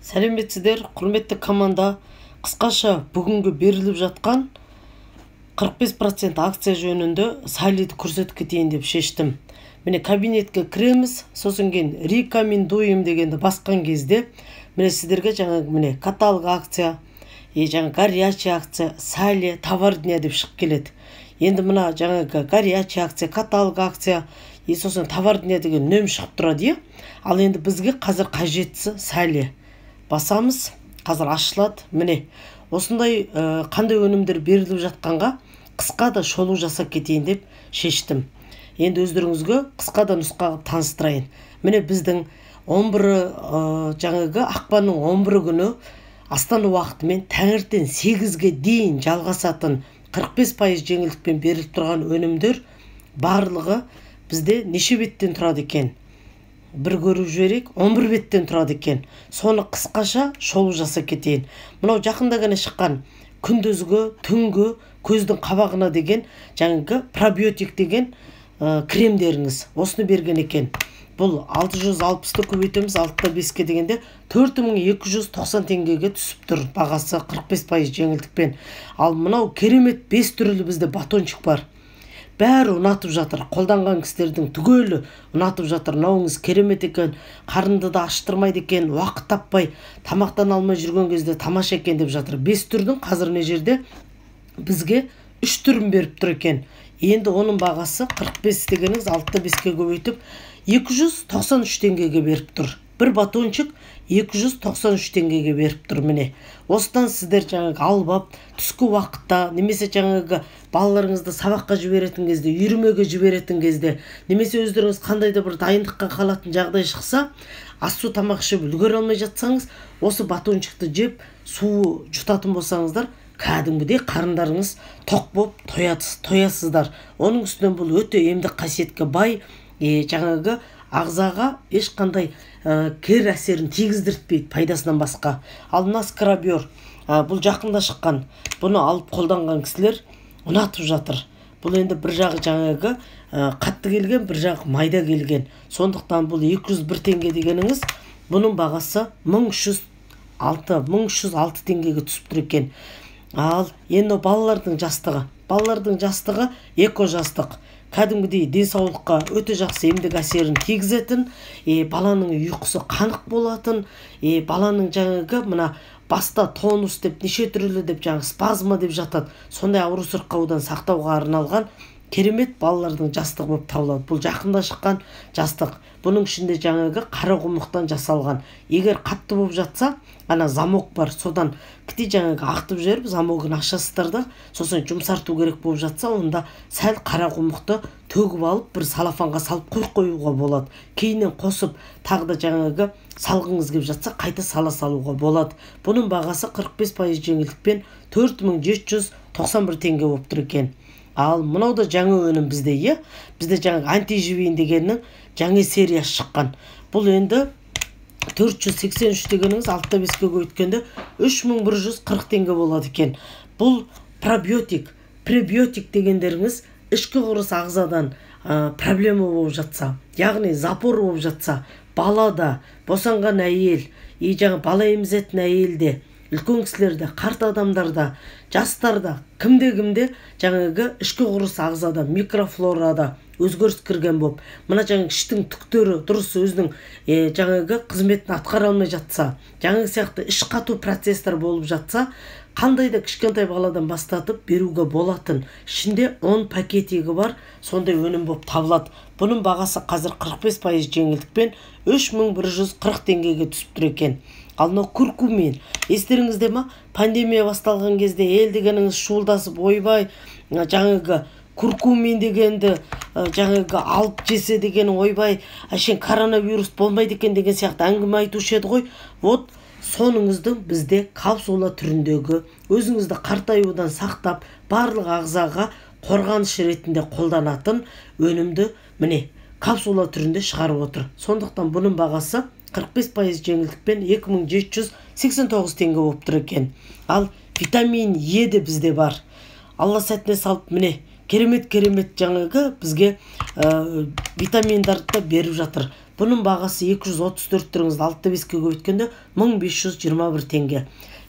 Сәлеметсіздер, құрметті команда. Қысқаша бүгінгі беріліп жатқан 45% акция жөнінде слайды көрсетіп кетейін деп шештім. Міне кабинетке кіреміз, сосын кейін рекомендуем дегенді басқан кезде міне сіздерге жаңағы міне каталог акция, жаңағы горячий акция, сәле, товар дня деп шығып келеді. Енді мына жаңағы горячий акция, каталог акция, сосын товар дня деген нөм шығып тұрады. Ал енді бізге қазір қажеттісі сәле. Басамыз, қазір ашылады. Міне осындай қандай өнімдер беріліп жатқанға қысқа да шолу жасап кетейін деп шештім. Енді өздеріңізге қысқа да нұсқа таныстырайын. Міне біздің 11 жаңағы ақпанның 11 күні Астана уақытымен таңертең 8-ге дейін жалғасатын 45% жеңілдікпен беріліп тұрған өнімдер барлығы бізде неше беттен тұрады екен? Бір көріп жіберейік, 11 беттен тұрады екен. Соны қысқаша шолу жасап кетейін. Мынау жақында ғана шыққан күндізгі, түнгі, көздің қабағына деген жаңағы пробиотик деген кремдеріңіз. Осыны берген екен. Бұл 660-ты көбейтеміз, 6-5-ке дегенде 4290 теңгеге түсіп тұр. Бағасы 45% жеңілдікпен. Ал мынау керемет 5 түрлі бізде батончик бар. Бәрі ұнатып жатыр. Қолданған кісілердің түгелі ұнатып жатыр. Мынауыңыз керемет екен, қарынды да аштырмайды екен, уақыт таппай тамақтан алмай жүрген кезде тамаша екен деп жатыр. 5 түрдің қазір не жерде бізге 3 түрін беріп тұр екен. Енді оның бағасы 45 дегеніңіз 6-5-ке көбейтіп 293 теңгеге беріп тұр. Бір батончик 293 теңгеге беріп тұр. Міне осыдан сіздер жаңағы алып, түскі уақытта немесе жаңағы балаларыңызды сабаққа жіберетін кезде, үйірмеге жіберетін кезде, немесе өздеріңіз қандай да бір дайындыққа қалатын жағдай шықса, ас су тамақ ішіп үлгере алмай жатсаңыз, осы батончикті жеп су жұтатын болсаңыздар, кәдімгідей қарындарыңыз тоқ болып тоясыздар. Оның үстінен бұл өте емдік қасиетке бай, жаңағы ағзаға ешқандай кер әсерін тигіздіртпейді пайдасынан басқа. Ал мына скрабер, бұл жақында шыққан. Бұны алып қолданған кісілер ұнатып жатыр. Бұл енді бір жағы жаңағы қатты келген, бір жағы майда келген. Сондықтан бұл 201 теңге дегеніңіз, бұның бағасы 1306 теңгеге түсіп тұр екен. Ал енді балалардың жастығы. Балалардың жастығы эко жастық. Кәдімгідей денсаулыққа өте жақсы емдік әсерін тигізетін, баланың ұйқысы қанық болатын, баланың жаңағы мына баста тонус деп неше түрлі деп жаңағы спазма деп жатады. Сондай ауру сырқаудан сақтауға арналған керемет балалардың жастығы болып табылады. Бұл жақында шыққан жастық. Бұның ішінде жаңағы қара құмықтан жасалған. Егер қатты болып жатса, ана замок бар, содан кіте жаңағы ақтып жіберіп, замогын ашасыздар да, сосын жұмсарту керек болып жатса, онда сәл қара құмықты төгіп алып, бір салафанға салып қоюға болады. Кейіннен қосып, тағы да жаңағы салғыңыз келіп жатса, қайта салуға болады. Бұның бағасы 45% жеңілдікпен 4791 теңге болып тұр екен. Ал мынау да жаңа өнім бізде, бізде жаңағы антиживин дегеннің жаңа сериясы шыққан. Бұл енді 483 дегеніңіз 6-5-ке көйткенде 3140 теңге болады екен. Бұл пробиотик, пребиотик дегендеріңіз ішкі құрыс ағзадан проблема болып жатса, яғни запор болып жатса, балада, босанған әйел, жаңа бала емізетін әйелде, үлкен кісілерде, қарт адамдарда, жастарда, кімде жаңағы ішкі құрыс ағзада, микрофлорада өзгеріс кірген болып, мына жаңағы іштің түктері дұрыс өзінің жаңағы қызметін атқара алмай жатса, жаңағы сияқты іш қату процестер болып жатса, қандай да кішкентай баладан бастатып беруге болатын. Ішінде 10 пакетигі бар, сондай өнім болып табылады. Бұның бағасы қазір 45% жеңілдікпен 3140 теңгеге түсіп тұр екен. Ал мынау куркумин. Естеріңізде ма? Пандемия басталған кезде ел дегеніңіз шуылдасып, ойбай, жаңағы куркумин дегенді жаңағы алып жесе деген ойбай, әшен коронавирус болмайды екен деген сияқты әңгіме айтушы еді ғой. Вот соныңыздың бізде капсула түріндегі өзіңізді қартаюдан сақтап, барлық ағзаға қорғаныш ретінде қолданатын өнімді міне капсула түрінде шығарып отыр. Сондықтан бұның бағасы 45% жеңілдікпен 2789 теңге болып тұр екен. Ал витамин Е де бізде бар. Алла сәтіне салып міне керемет жаңағы бізге витаминдарды беріп жатыр. Бұның бағасы 234 тұрыңызды 6-5-ке көбейткенде 1521 теңге.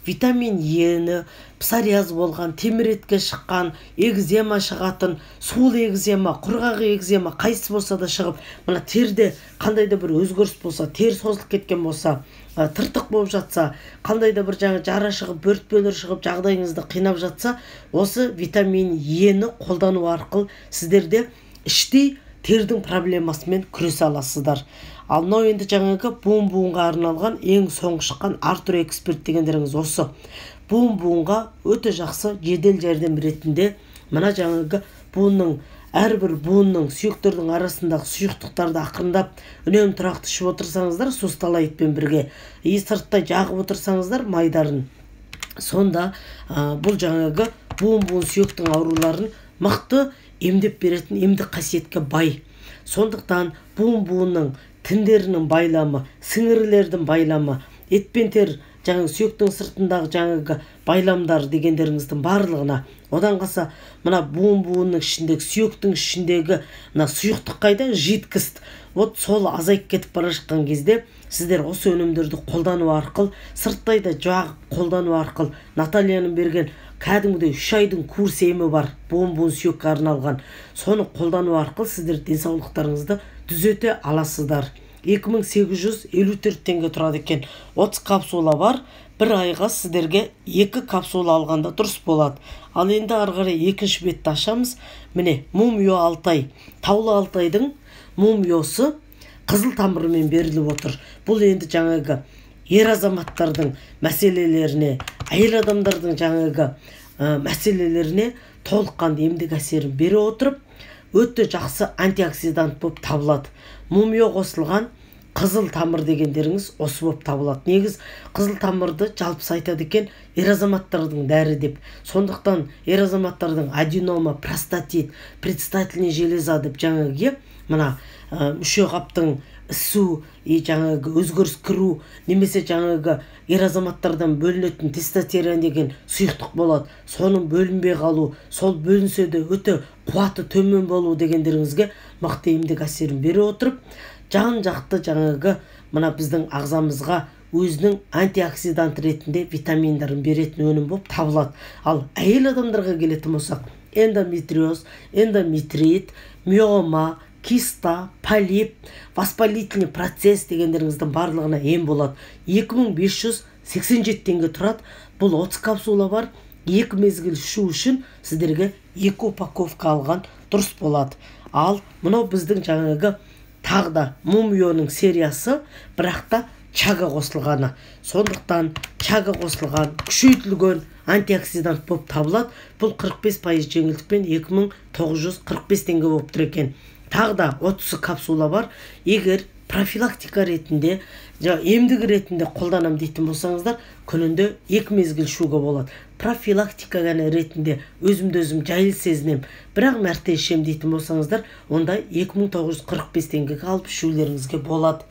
Витамин Е-ні, псориаз болған, темір етке шыққан, экзема шығатын, суыл экзема, құрғақ экзема қайсы болса да шығып, мына терде қандай да бір өзгеріс болса, тер созылып кеткен болса, тыртық болып жатса, қандай да бір жара шығып, бөртпелер шығып, жағдайыңызды қинап жатса, осы витамин Е-ні қолдану арқылы сіздерде іштей тердің проблемасымен күресе аласыздар. Ал мынау енді жаңағы буынға арналған ең соңғы шыққан Артур Эксперт дегендеріңіз осы. Буынға өте жақсы жедел жәрдем ретінде мына жаңағы буынның әрбір буынның сүйектердің арасындағы сұйықтықтарды ақырындап үнемі тұрақты ішіп отырсаңыздар, сусталайтпен бірге сырттай жағып отырсаңыздар майдарын, сонда бұл жаңағы буын сүйектің ауруларын мықты емдеп беретін емдік қасиетке бай. Сондықтан буынның тіндерінің байламы, сіңірілердің байламы, етпен тер жаңағы сүйектің сыртындағы жаңағы байламдар дегендеріңіздің барлығына, одан қалса мына буынның ішіндегі, сүйектің ішіндегі мына сұйықтық қайда жидкость, вот сол азайып кетіп бара жатқан кезде сіздер осы өнімдерді қолдану арқылы, сырттайда жағып қолдану арқылы, Натальяның берген кәдімгідей 3 айдың курс емі бар, буын сүйекке арналған. Соны қолдану арқылы сіздер денсаулықтарыңызды түзете аласыздар. 2854 теңге тұрады екен. 30 капсула бар. Бір айға сіздерге 2 капсула алғанда дұрыс болады. Ал енді ары қарай екінші бетті ашамыз. Міне, Мумио Алтай. Таулы Алтайдың мумиосы қызыл тамырымен беріліп отыр. Бұл енді жаңағы ер азаматтардың мәселелеріне, әйел адамдардың жаңағы мәселелеріне толыққанды емдік әсерін бере отырып, өте жақсы антиоксидант болып табылады. Мумио қосылған қызыл тамыр дегендеріңіз осы болып табылады. Негіз қызыл тамырды жалпы айтады екен ер азаматтардың дәрі деп. Сондықтан ер азаматтардың аденома, простатит, предстательный железа деп жаңағы мына мүше қаптың ісу, жаңағы өзгеріс кіру, немесе жаңағы ер азаматтардан бөлінетін тестостерон деген сұйықтық болады. Соның бөлінбей қалу, сол бөлінсе де өте қуаты төмен болу дегендеріңізге мықты емдік әсерін бере отырып, жан-жақты жаңағы мына біздің ағзамызға өзінің антиоксидант ретінде витаминдарын беретін өнім болып табылады. Ал әйел адамдарға келетін болсақ, эндометриоз, эндометрит, миома, киста, полип, воспалительный процесс дегендеріңіздің барлығына ем болады. 2587 теңге тұрады. Бұл 30 капсула бар. 2 мезгіл ішу үшін сіздерге 2 упаковка алған дұрыс болады. Ал мынау біздің жаңағы тағда Мумионың сериясы, бірақта чага қосылғаны. Сондықтан чага қосылған, күшейтілген антиоксидант болып табылады. Бұл 45% жеңілдікпен 2945 теңге болып тұр екен. Тағда 30 капсула бар. Егер профилактика ретінде, емдік ретінде қолданам дейтін болсаңыздар, күнінде 2 мезгіл ішуге болады. Профилактика ретінде өзімді өзім жайлы сезінем, бірақ мәрте ішем дейтін болсаңыздар, онда 2945 теңгеге алып ішулеріңізге болады.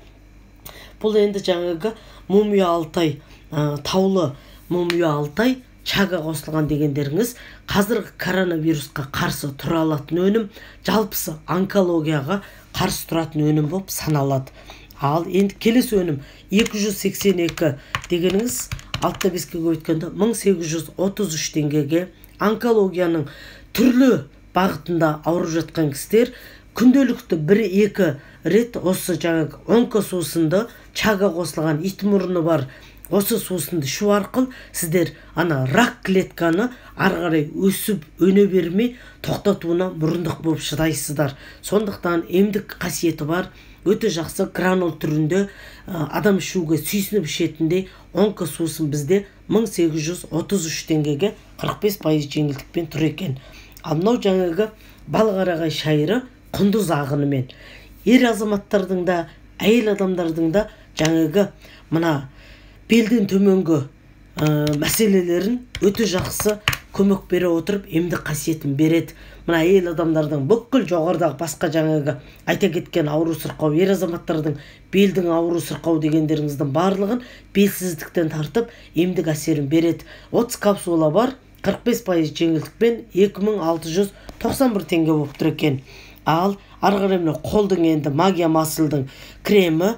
Бұл енді жаңағы Мумио Алтай, таулы Мумио Алтай, чага қосылған дегендеріңіз қазіргі коронавирусқа қарсы тұра алатын өнім, жалпысы онкологияға қарсы тұратын өнім болып саналады. Ал енді келесі өнім 282 дегеніңіз 6-5-ке көбейткенде 1833 теңгеге онкологияның түрлі бағытында ауырып жатқан кісілер күнделікті 1-2 рет осы жаңағы онкосусынды чага қосылған ит мұрны бар осы сусынды ішу арқылы сіздер ана рак клетканы ары қарай өсіп өне бермей тоқтатуына мұрындық болып шыдайсыздар. Сондықтан емдік қасиеті бар, өте жақсы гранул түрінде адам ішуге сүйсініп ішетіндей онкосусын бізде 1833 теңгеге 45% жеңілдікпен тұр екен. Ал мынау жаңағы балқарағай шайыры құндыз ағынымен ер азаматтардың да әйел адамдардың да жаңағы мына белден төменгі мәселелерін өте жақсы көмек бере отырып емдік қасиетін береді. Мына әйел адамдардың бүкіл жоғарыдағы басқа жаңағы айта кеткен ауру сырқау, ер азаматтардың белдің ауру сырқау дегендеріңіздің барлығын белсіздіктен тартып емдік әсерін береді. 30 капсула бар, 45% жеңілдікпен 91 теңге болып тұр екен. Ал ары қарай мына қолдың енді магия масылдың кремі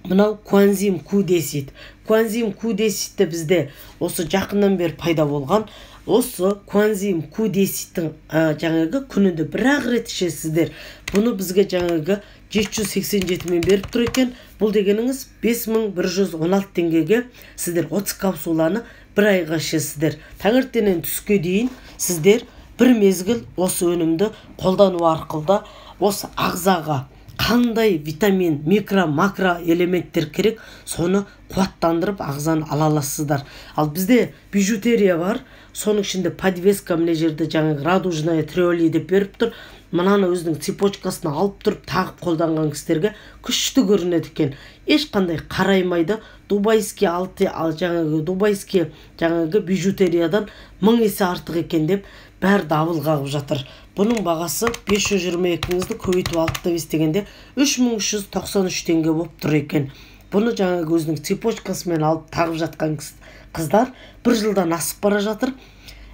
мынау Coenzyme Q10. Coenzyme Q10 бізде осы жақыннан бері пайда болған. Осы Coenzyme Q10-тің жаңағы күнінде бір-ақ рет ішесіздер. Бұны бізге жаңағы 787 мен беріп тұр екен. Бұл дегеніңіз 5116 теңгеге сіздер 30 капсуланы бір айға ішесіздер. Таңертеңнен түске дейін сіздер бір мезгіл осы өнімді қолдану арқылы осы ағзаға қандай витамин, микро, макро элементтер керек, соны қуаттандырып ағзаны ала аласыздар. Ал бізде бижутерия бар, соның ішінде подвеска мына жерде жаңағы радужная триоли деп беріп тұр. Мынаны өзінің цепочкасына алып тұрып тағып қолданған кісілерге күшті көрінеді екен. Ешқандай қараймайды. Дубайский жаңағы бижутериядан 1000 есе артық екен деп бәрі дабыл қағып жатыр. Бұның бағасы 522-іңізді көбейтіп алып та дегенде 3393 теңге болып тұр екен. Бұны жаңағы өзінің цепочкасымен алып тағып жатқан қыздар 1 жылдан асып бара жатыр.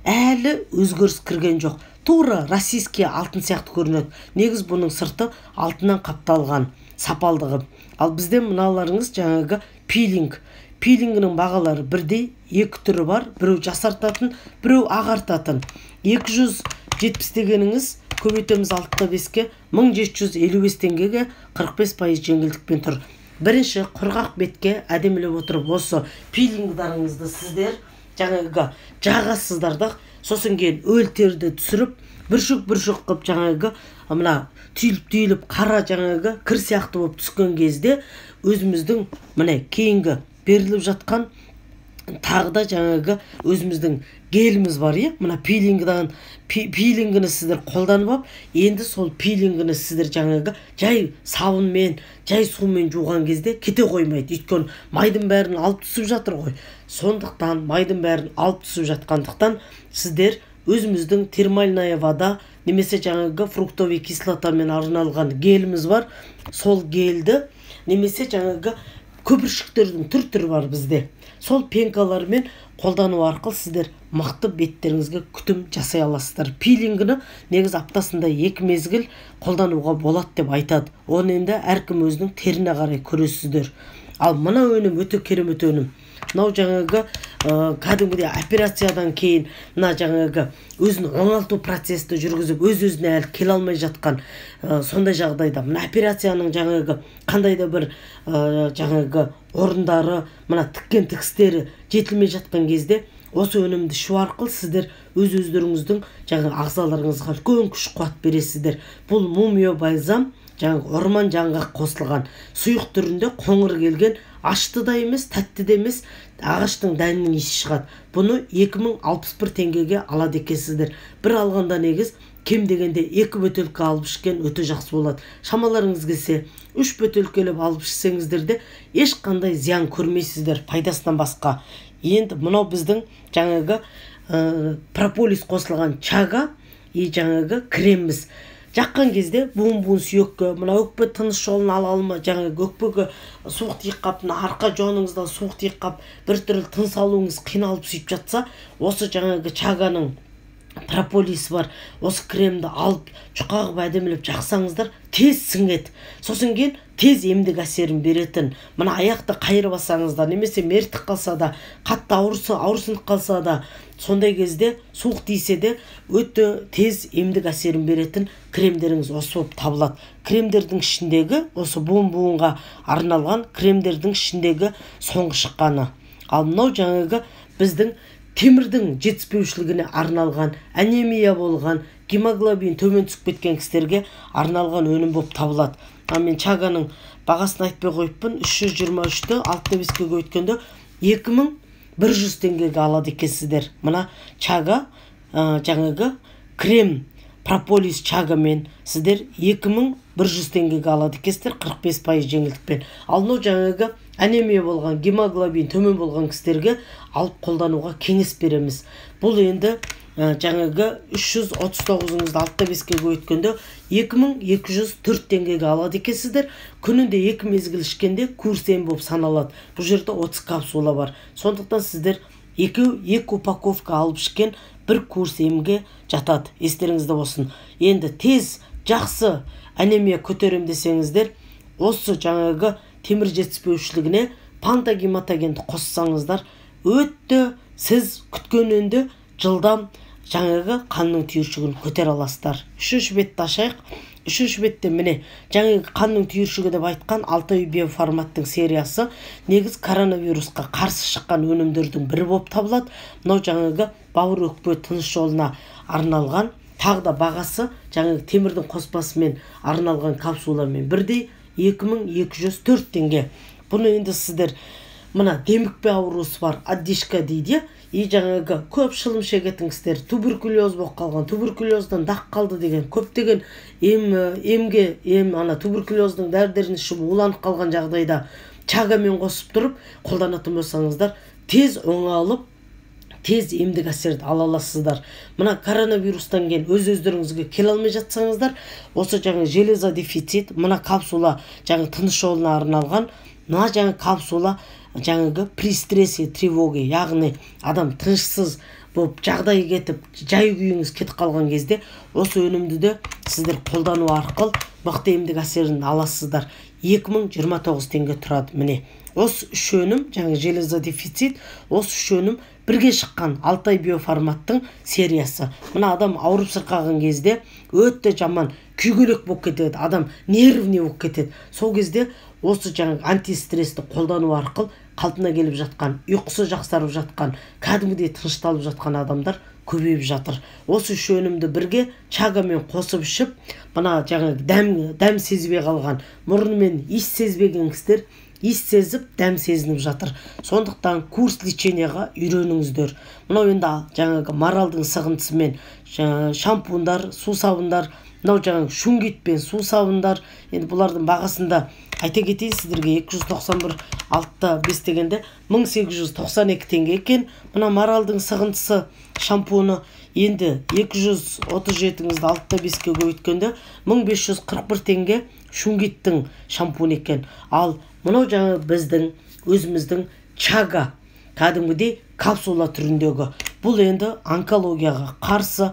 Әлі өзгеріс кірген жоқ. Тура российский алтын сияқты көрінеді. Негіз бұның сырты алтыннан қапталған сапалдығы. Ал бізде мыналарыңыз жаңағы пилинг. Пилингінің бағалары бірдей, екі түрі бар. Біреу жасартатын, біреу ағартатын. 270 дегеніңіз көбейтеміз 6-5-ке 1755 теңгеге 45% жеңілдікпен тұр. Бірінші құрғақ бетке әдемілеп отырып осы пилингдарыңызды сіздер жаңағы жағасыздарда, сосын кейін өлтерді түсіріп бүршік қып жаңағы мына түйіліп қара жаңағы кір сияқты болып түскен кезде өзіміздің мына кейінгі беріліп жатқан тағы да жаңағы өзіміздің геліміз бар, мына пилингіні сіздер қолданып алып, енді сол пилингіні сіздер жаңағы жай сабынмен, жай сумен жуған кезде кете қоймайды. Өйткені майдың бәрін алып түсіп жатыр ғой. Сондықтан майдың бәрін алып түсіп жатқандықтан сіздер өзіміздің термальная вода немесе жаңағы фруктовый кислотамен арналған геліміз бар. Сол гелді немесе жаңағы көпіршіктердің түр-түрі бар бізде. Сол пенкалармен қолдану арқылы сіздер мықты беттеріңізге күтім жасай аласыздар. Пилингіні негіз аптасында 2 мезгіл қолдануға болады деп айтады. Оны енді әркім өзінің теріне қарай көресіздер. Ал мына өнім өте керемет өнім. Мынау жаңағы кәдімгідей операциядан кейін мына жаңағы өзін оңалту процесті жүргізіп өз-өзіне әлі келе алмай жатқан сондай жағдайда мына операцияның жаңағы қандай да бір жаңағы орындары, мына тіккен тікістері жетілмей жатқан кезде осы өнімді ішу арқылы сіздер өз-өздеріңіздің жаңағы ағзаларыңызға үлкен күш қуат бересіздер. Бұл мумио бальзам жаңағы орман жаңғақ қосылған сұйық түрінде қоңыр келген, ашты да емес, тәтті де емес, ағаштың дәнінің иісі шығады. Бұны 2061 теңгеге алады екенсіздер. Бір алғанда негіз кем дегенде 2 бөтелке алып ішкен өте жақсы болады. Шамаларыңыз келсе 3 бөтелкелеп алып ішсеңіздер де ешқандай зиян көрмейсіздер пайдасынан басқа. Енді мынау біздің жаңағы прополис қосылған чага жаңағы креміміз. Жаққан кезде буын-буын сүйекке, мына өкпе тыныс жолын ала алма, жаңағы өкпеге суық тиіп қап, арқа жоныңыздан суық тиіп қап, бір түрлі тыныс алуыңыз қиналып сөйтіп жатса, осы жаңағы чаганың прополисі бар. Осы кремді алып, жұқағып әдемілеп жақсаңыздар, тез сіңеді. Сосын кейін тез емдік әсерін беретін. Мына аяқты қайырып алсаңыздар, немесе мертік қалса да, қатты ауырсынып қалса да, сондай кезде суық тисе де өте тез емдік әсерін беретін кремдеріңіз осы болып табылады. Кремдердің ішіндегі, осы буын-буынға арналған кремдердің ішіндегі соңғы шыққаны. Ал мынау жаңағы біздің темірдің жетіспеушілігіне арналған, анемия болған, гемоглобин төмен түсіп кеткен кісілерге арналған өнім болып табылады. Мен чаганың бағасын айтпай қойыппын, 323-ті 6-5-ке көйткенде 2100 теңгеге алады екенсіздер. Мына чага жаңағы крем прополис чагамен сіздер 2100 теңгеге алады екенсіздер 45% жеңілдікпен. Ал мынау жаңағы анемия болған, гемоглобин төмен болған кісілерге алып қолдануға кеңес береміз. Бұл енді жаңағы 339-ыңызды 6-5-ке көйткенде 2204 теңгеге алады екенсіздер. Күнінде 2 мезгіл ішкенде курс ем болып саналады. Бұл жерде 30 капсула бар. Сондықтан сіздер екі упаковка алып ішкен бір курс емге жатады. Естеріңізде болсын. Енді тез жақсы анемия көтерем десеңіздер, осы жаңағы темір жетіспеушілігіне пантагематогенді қоссаңыздар, өтті сіз күткеннен жылдам жаңағы қанның түйіршігін көтер аласыздар. Үшінші бетті ашайық. Үшінші бетте міне жаңағы қанның түйіршігі деп айтқан Алтай биоформаттың сериясы негіз коронавирусқа қарсы шыққан өнімдердің бірі болып табылады. Мынау жаңағы бауыр өкпе тыныс жолына арналған, тағы да бағасы жаңағы темірдің қоспасымен арналған капсуламен бірдей 2204 теңге. Бұны енді сіздер мына демікпе аурусы бар, одишка дейді, жаңағы көп шылым шегетіңіздер, туберкулез болып қалған, туберкулездан дақ қалды деген көптеген ана туберкулездің дәрілерін ішіп уланып қалған жағдайда чагамен қосып тұрып қолданатын болсаңыздар, тез оңалып, тез емдік әсерді ала аласыздар. Мына коронавирустан кейін өз-өздеріңізге келе алмай жатсаңыздар, осы жаңа железа дефицит, мына капсула жаңа тыныс жолына арналған, мына жаңа капсула жаңағы при стрессе, тревоге, яғни адам тынышсыз болып жағдайы кетіп, жай күйіңіз кетіп қалған кезде осы өнімді де сіздер қолдану арқылы мықты емдік әсерін аласыздар. 2029 теңге тұрады міне. Осы үш өнім, жаңағы железа дефицит, осы үш өнім бірге шыққан Алтай биоформаттың сериясы. Мына адам ауырып сырқаған кезде өтті жаман күйгелек болып кетеді, адам нервный болып кетеді. Сол кезде осы жаңағы антистрессті қолдану арқылы қалпына келіп жатқан, ұйқысы жақсарып жатқан, кәдімгідей тынышталып жатқан адамдар көбейіп жатыр. Осы үш өнімді бірге чагамен қосып ішіп, мына жаңағы дәм сезбей қалған, мұрнымен иіс сезбеген кісілер иіс сезіп, дәм сезініп жатыр. Сондықтан курс леченияға үйреніңіздер. Мынау енді жаңағы маралдың сығындысымен шампундар, су сабындар, мынау жаңағы шунгитпен су сабындар. Енді бұлардың бағасында айта кетейін сіздерге, 291 алтта 5 дегенде 1892 теңге екен. Мына маралдың сығындысы шампуны енді 237-іңізді алтта 5-ке көбейткенде 1541 теңге шунгиттің шампуны екен. Ал мынау жаңа біздің өзіміздің чага кәдімгідей капсула түріндегі. Бұл енді онкологияға қарсы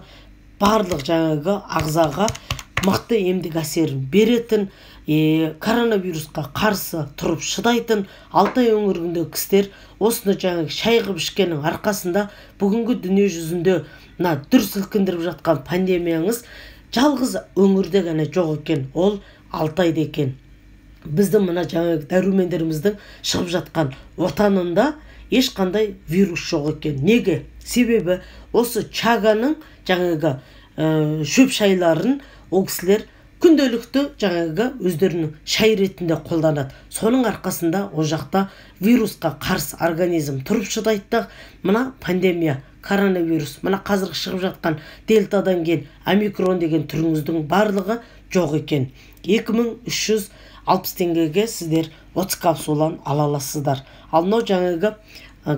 барлық жаңағы ағзаға мықты емдік әсерін беретін, коронавирусқа қарсы тұрып шыдайтын Алтай өңіріндегі кісілер осыны жаңағы шай қып ішкеннің арқасында бүгінгі дүние жүзінде мына дүр сілкіндіріп жатқан пандемияңыз жалғыз өңірде ғана жоқ екен, ол Алтайда екен. Біздің мына жаңағы дәрумендеріміздің шығып жатқан отанында ешқандай вирус жоқ екен. Неге? Себебі осы чаганың жаңағы шөп шайларын ол кісілер күнделікті жаңағы өздерінің шай ретінде қолданады. Соның арқасында ол жақта вирусқа қарсы организм тұрып шыдайды. Мына пандемия, коронавирус, мына қазір шығып жатқан дельтадан кейін омикрон деген түріңіздің барлығы жоқ екен. 2360 теңгеге сіздер 30 капсуланы ала аласыздар. Ал мынау жаңағы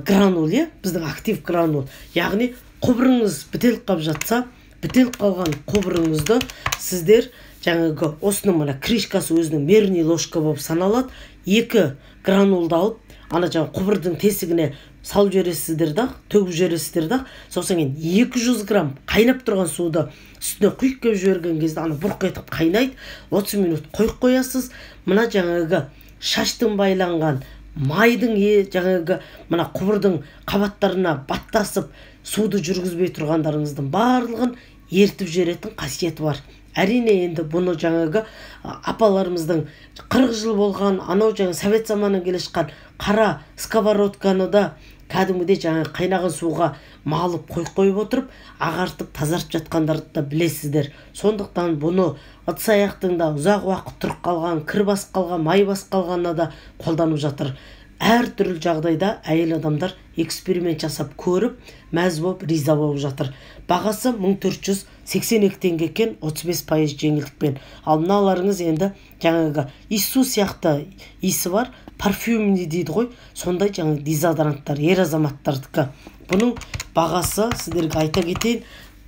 гранул, біздің актив гранул, яғни құбырыңыз бітеліп қалып жатса, бітеліп қалған құбырыңызды сіздер жаңағы осының мына кришкасы өзінің мерный ложка болып саналады. 2 гранулды алып, ана жаңағы құбырдың тесігіне салып жібересіздер да, төгіп жібересіздер да, сосын 200 грамм қайнап тұрған суды үстіне құйып келіп жіберген кезде ана бұрқ етіп қайнайды, 30 минут қойып қоясыз. Мына жаңағы шаштың байланған майдың жаңағы мына құбырдың қабаттарына баттасып суды жүргізбей тұрғандарыңыздың барлығын ертіп жіберетін қасиеті бар. Әрине енді бұны жаңағы апаларымыздың 40 жыл болған, анау жаңа совет заманынан келе шыққан қара сковородканы да кәдімгідей жаңа қайнаған суға малып қойып отырып, ағартып тазартып жатқандарды да білесіздер. Сондықтан бұны ыдыс аяқтың да ұзақ уақыт тұрып қалған, кір басып қалған, май басып қалғанына да қолданып жатыр. Әр түрлі жағдайда әйел адамдар эксперимент жасап көріп, мәз болып, риза болып жатыр. Бағасы 1482 теңге екен, 35% жеңілдікпен. Ал мыналарыңыз енді жаңағы иіссу сияқты иісі бар, парфюмный дейді ғой, сондай жаңағы дезодоранттар, ер азаматтардікі. Бұның бағасы сіздерге айта кетейін,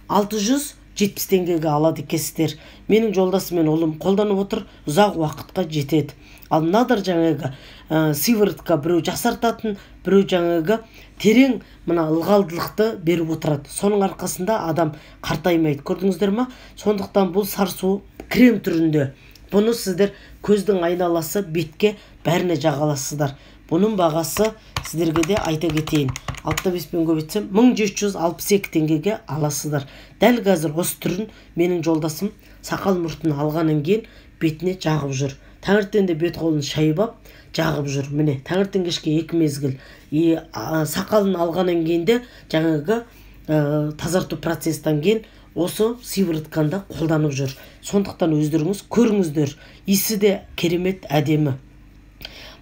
670 теңгеге алады екенсіздер. Менің жолдасым мен ұлым қолданып отыр, ұзақ уақытқа жетеді. Ал мынадыр жаңағы сыворотка біреу жасартатын, біреу жаңағы терең мына ылғалдылықты беріп отырады. Соның арқасында адам қартаймайды. Көрдіңіздер ма? Сондықтан бұл сарысу крем түрінде. Бұны сіздер көздің айналасы, бетке бәріне жағаласыздар. Бұның бағасы сіздерге де айта кетейін. 65-пен көбейтсем 1762 теңгеге аласыздар. Дәл қазір осы түрін менің жолдасым сақал мұртын алғаннан кейін бетіне жағып жүр. Таңертеңде бет қолын шайып жағып жүр. Міне, таңертең кешке 2 мезгіл. Сақалын алғаннан кейін де жаңағы тазарту процестен кейін осы сыворотканы қолданып жүр. Сондықтан өздеріңіз көріңіздер. Иісі де керемет, әдемі.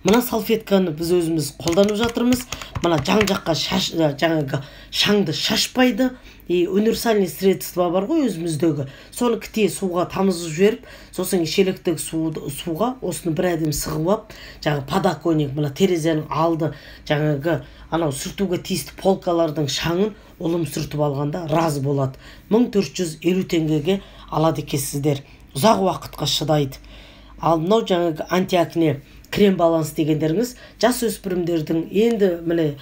Мына салфетканы біз өзіміз қолданып жатырмыз. Мына жан-жаққа жаңағы шаңды шашпайды. Универсальный средство бар ғой өзіміздегі. Соны кіте суға тамызып жіберіп, сосын шелектегі суға осыны бір әдем сығып алып, жаңағы подоконник, мына терезенің алды жаңағы анау сүртуге тиісті полкалардың шаңын олым сүртіп алғанда разы болады. 1450 теңгеге алады екенсіздер. Ұзақ уақытқа шыдайды. Ал мынау жаңағы антиакне крем баланс дегендеріңіз жас өспірімдердің енді міне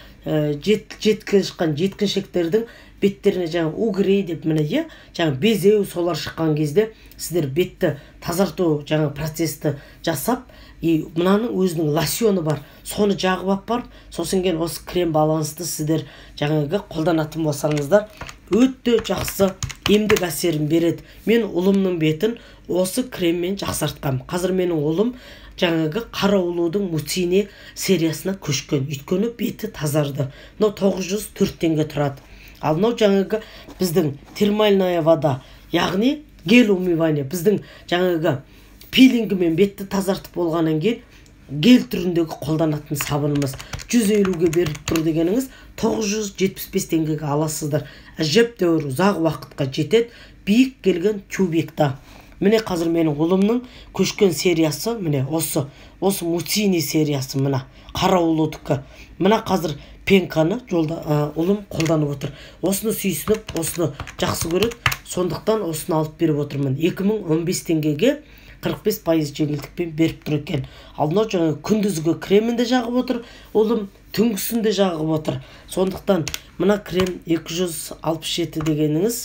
жеткі шыққан жеткіншектердің беттеріне жаңа угрей деп міне жаңа безеу солар шыққан кезде сіздер бетті тазарту жаңа процесті жасап, мынаның өзінің лосьоны бар, соны жағып алып барып, сосын кейін осы крем балансты сіздер жаңағы қолданатын болсаңыздар өте жақсы емдік әсерін береді. Мен ұлымның бетін осы креммен жақсартқам. Қазір менің ұлым жаңағы қара ұлудың муцини сериясына көшкен. Өйткені беті тазарды. Мынау 904 теңге тұрады. Ал мынау жаңағы біздің термальная вода, яғни гель умывание, біздің жаңағы пилингімен бетті тазартып болғаннан кейін гель түріндегі қолданатын сабынымыз 150-ге беріп тұр дегеніңіз 975 теңгеге аласыздар. Әжептәуір ұзақ уақытқа жетеді. Биік келген тюбекта. Міне қазір менің ұлымның көшкен сериясы міне осы муцини сериясы мына қара ұлудікі. Мына қазір пенканы жолда ұлым қолданып отыр. Осыны сүйсініп, осыны жақсы көреді. Сондықтан осыны алып беріп отырмын. 2015 теңгеге 45% жеңілдікпен беріп тұр екен. Ал мынау жаңа күндізгі кремінде жағып отыр, ұлым түнгісінде жағып отыр. Сондықтан мына крем 267 дегеніңіз